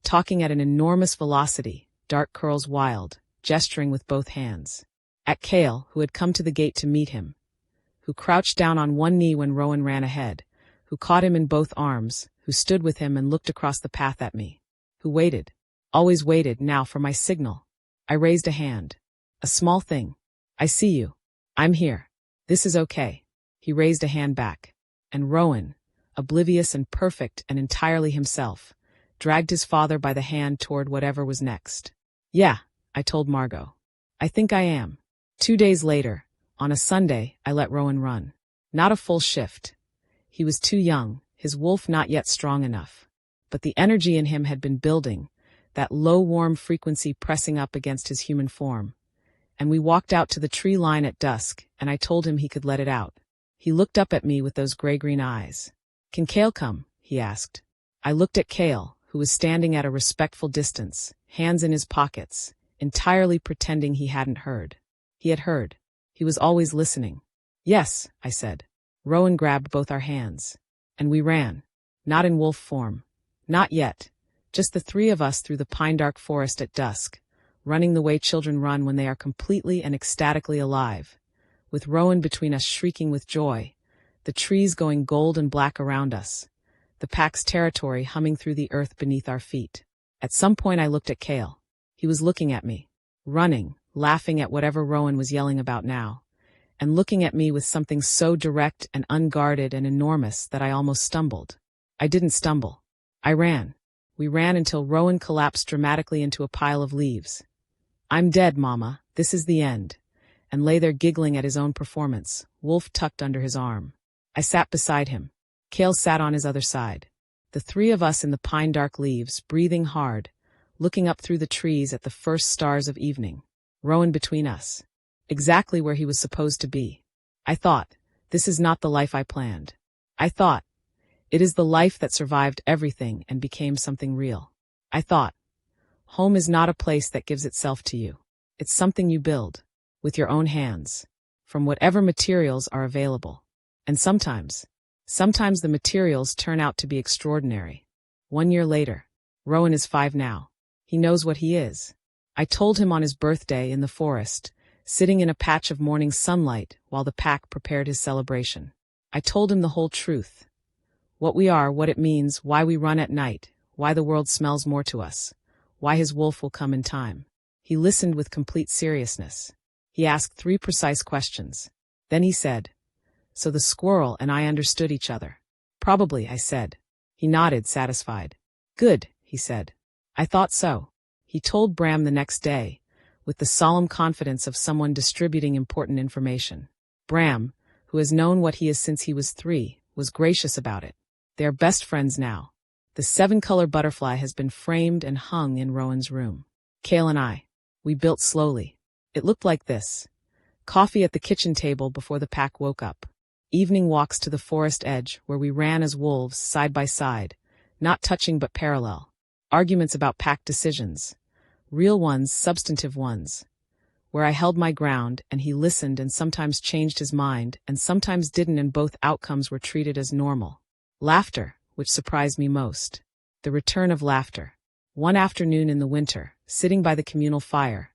Talking at an enormous velocity, dark curls wild, gesturing with both hands. At Cale, who had come to the gate to meet him. Who crouched down on one knee when Rowan ran ahead. Who caught him in both arms, who stood with him and looked across the path at me. Who waited. Always waited now for my signal. I raised a hand. A small thing. "I see you. I'm here. This is okay." He raised a hand back. And Rowan, oblivious and perfect and entirely himself, dragged his father by the hand toward whatever was next. "Yeah," I told Margot. I think I am. 2 days later, on a Sunday, I let Rowan run. Not a full shift. He was too young, his wolf not yet strong enough. But the energy in him had been building, that low warm frequency pressing up against his human form. And we walked out to the tree line at dusk, and I told him he could let it out. He looked up at me with those gray-green eyes. "Can Kale come?" he asked. I looked at Kale, who was standing at a respectful distance, hands in his pockets, entirely pretending he hadn't heard. He had heard. He was always listening. "Yes," I said. Rowan grabbed both our hands. And we ran. Not in wolf form. Not yet. Just the three of us through the pine-dark forest at dusk, running the way children run when they are completely and ecstatically alive, with Rowan between us shrieking with joy, the trees going gold and black around us, the pack's territory humming through the earth beneath our feet. At some point I looked at Kale. He was looking at me, running, laughing at whatever Rowan was yelling about now, and looking at me with something so direct and unguarded and enormous that I almost stumbled. I didn't stumble. I ran. We ran until Rowan collapsed dramatically into a pile of leaves. "I'm dead, Mama. This is the end," and lay there giggling at his own performance, wolf tucked under his arm. I sat beside him. Kale sat on his other side. The three of us in the pine-dark leaves, breathing hard, looking up through the trees at the first stars of evening. Rowan between us. Exactly where he was supposed to be. I thought, this is not the life I planned. I thought, it is the life that survived everything and became something real. I thought, home is not a place that gives itself to you. It's something you build, with your own hands, from whatever materials are available. And sometimes the materials turn out to be extraordinary. 1 year later, Rowan is 5 now. He knows what he is. I told him on his birthday in the forest, sitting in a patch of morning sunlight while the pack prepared his celebration. I told him the whole truth. What we are, what it means, why we run at night, why the world smells more to us, why his wolf will come in time. He listened with complete seriousness. He asked 3 precise questions. Then he said, "So the squirrel and I understood each other." "Probably," I said. He nodded, satisfied. "Good," he said. "I thought so." He told Bram the next day, with the solemn confidence of someone distributing important information. Bram, who has known what he is since he was 3, was gracious about it. They are best friends now. The 7-color butterfly has been framed and hung in Rowan's room. Kale and I, we built slowly. It looked like this. Coffee at the kitchen table before the pack woke up. Evening walks to the forest edge where we ran as wolves side by side, not touching but parallel. Arguments about pack decisions. Real ones, substantive ones. Where I held my ground and he listened and sometimes changed his mind and sometimes didn't, and both outcomes were treated as normal. Laughter, which surprised me most. The return of laughter. One afternoon in the winter, sitting by the communal fire,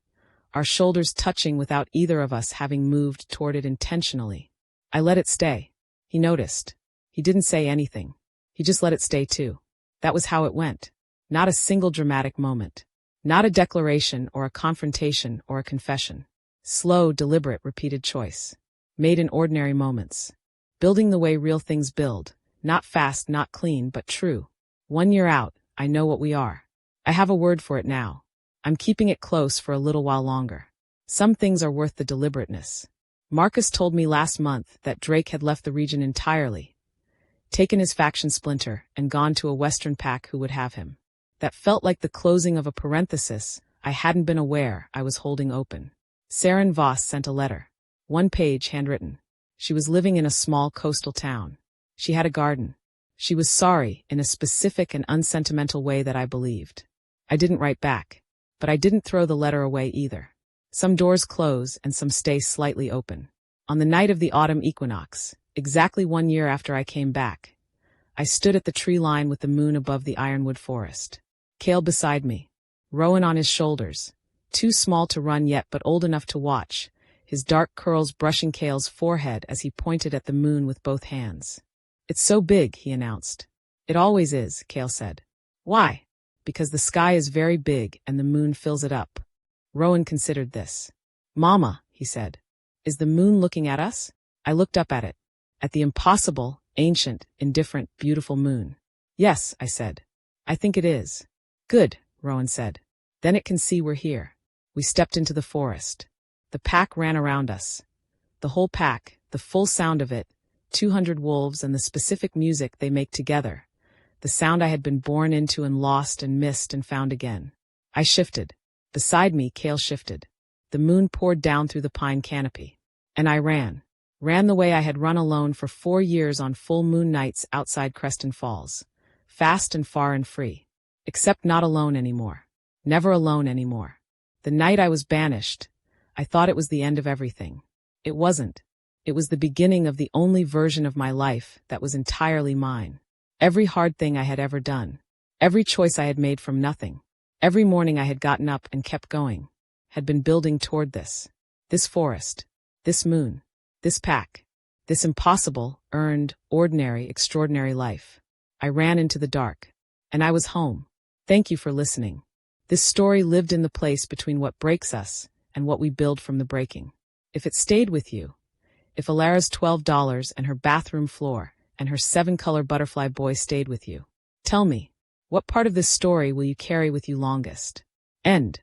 our shoulders touching without either of us having moved toward it intentionally. I let it stay. He noticed. He didn't say anything. He just let it stay too. That was how it went. Not a single dramatic moment. Not a declaration or a confrontation or a confession. Slow, deliberate, repeated choice. Made in ordinary moments. Building the way real things build. Not fast, not clean, but true. 1 year out, I know what we are. I have a word for it now. I'm keeping it close for a little while longer. Some things are worth the deliberateness. Marcus told me last month that Drake had left the region entirely, taken his faction splinter, and gone to a western pack who would have him. That felt like the closing of a parenthesis I hadn't been aware I was holding open. Saren Voss sent a letter. 1 page, handwritten. She was living in a small coastal town. She had a garden. She was sorry, in a specific and unsentimental way that I believed. I didn't write back. But I didn't throw the letter away either. Some doors close and some stay slightly open. On the night of the autumn equinox, exactly 1 year after I came back, I stood at the tree line with the moon above the ironwood forest. Kale beside me. Rowan on his shoulders. Too small to run yet but old enough to watch, his dark curls brushing Kale's forehead as he pointed at the moon with both hands. "It's so big," he announced. "It always is," Kale said. "Why?" "Because the sky is very big and the moon fills it up." Rowan considered this. "Mama," he said, "is the moon looking at us?" I looked up at it. At the impossible, ancient, indifferent, beautiful moon. "Yes," I said. "I think it is." "Good," Rowan said. "Then it can see we're here." We stepped into the forest. The pack ran around us. The whole pack, the full sound of it, 200 wolves and the specific music they make together. The sound I had been born into and lost and missed and found again. I shifted. Beside me, Kale shifted. The moon poured down through the pine canopy. And I ran. Ran the way I had run alone for 4 years on full moon nights outside Creston Falls. Fast and far and free. Except not alone anymore. Never alone anymore. The night I was banished, I thought it was the end of everything. It wasn't. It was the beginning of the only version of my life that was entirely mine. Every hard thing I had ever done. Every choice I had made from nothing. Every morning I had gotten up and kept going. Had been building toward this. This forest. This moon. This pack. This impossible, earned, ordinary, extraordinary life. I ran into the dark. And I was home. Thank you for listening. This story lived in the place between what breaks us and what we build from the breaking. If it stayed with you, if Alara's $12 and her bathroom floor and her 7-color butterfly boy stayed with you, tell me, what part of this story will you carry with you longest? End.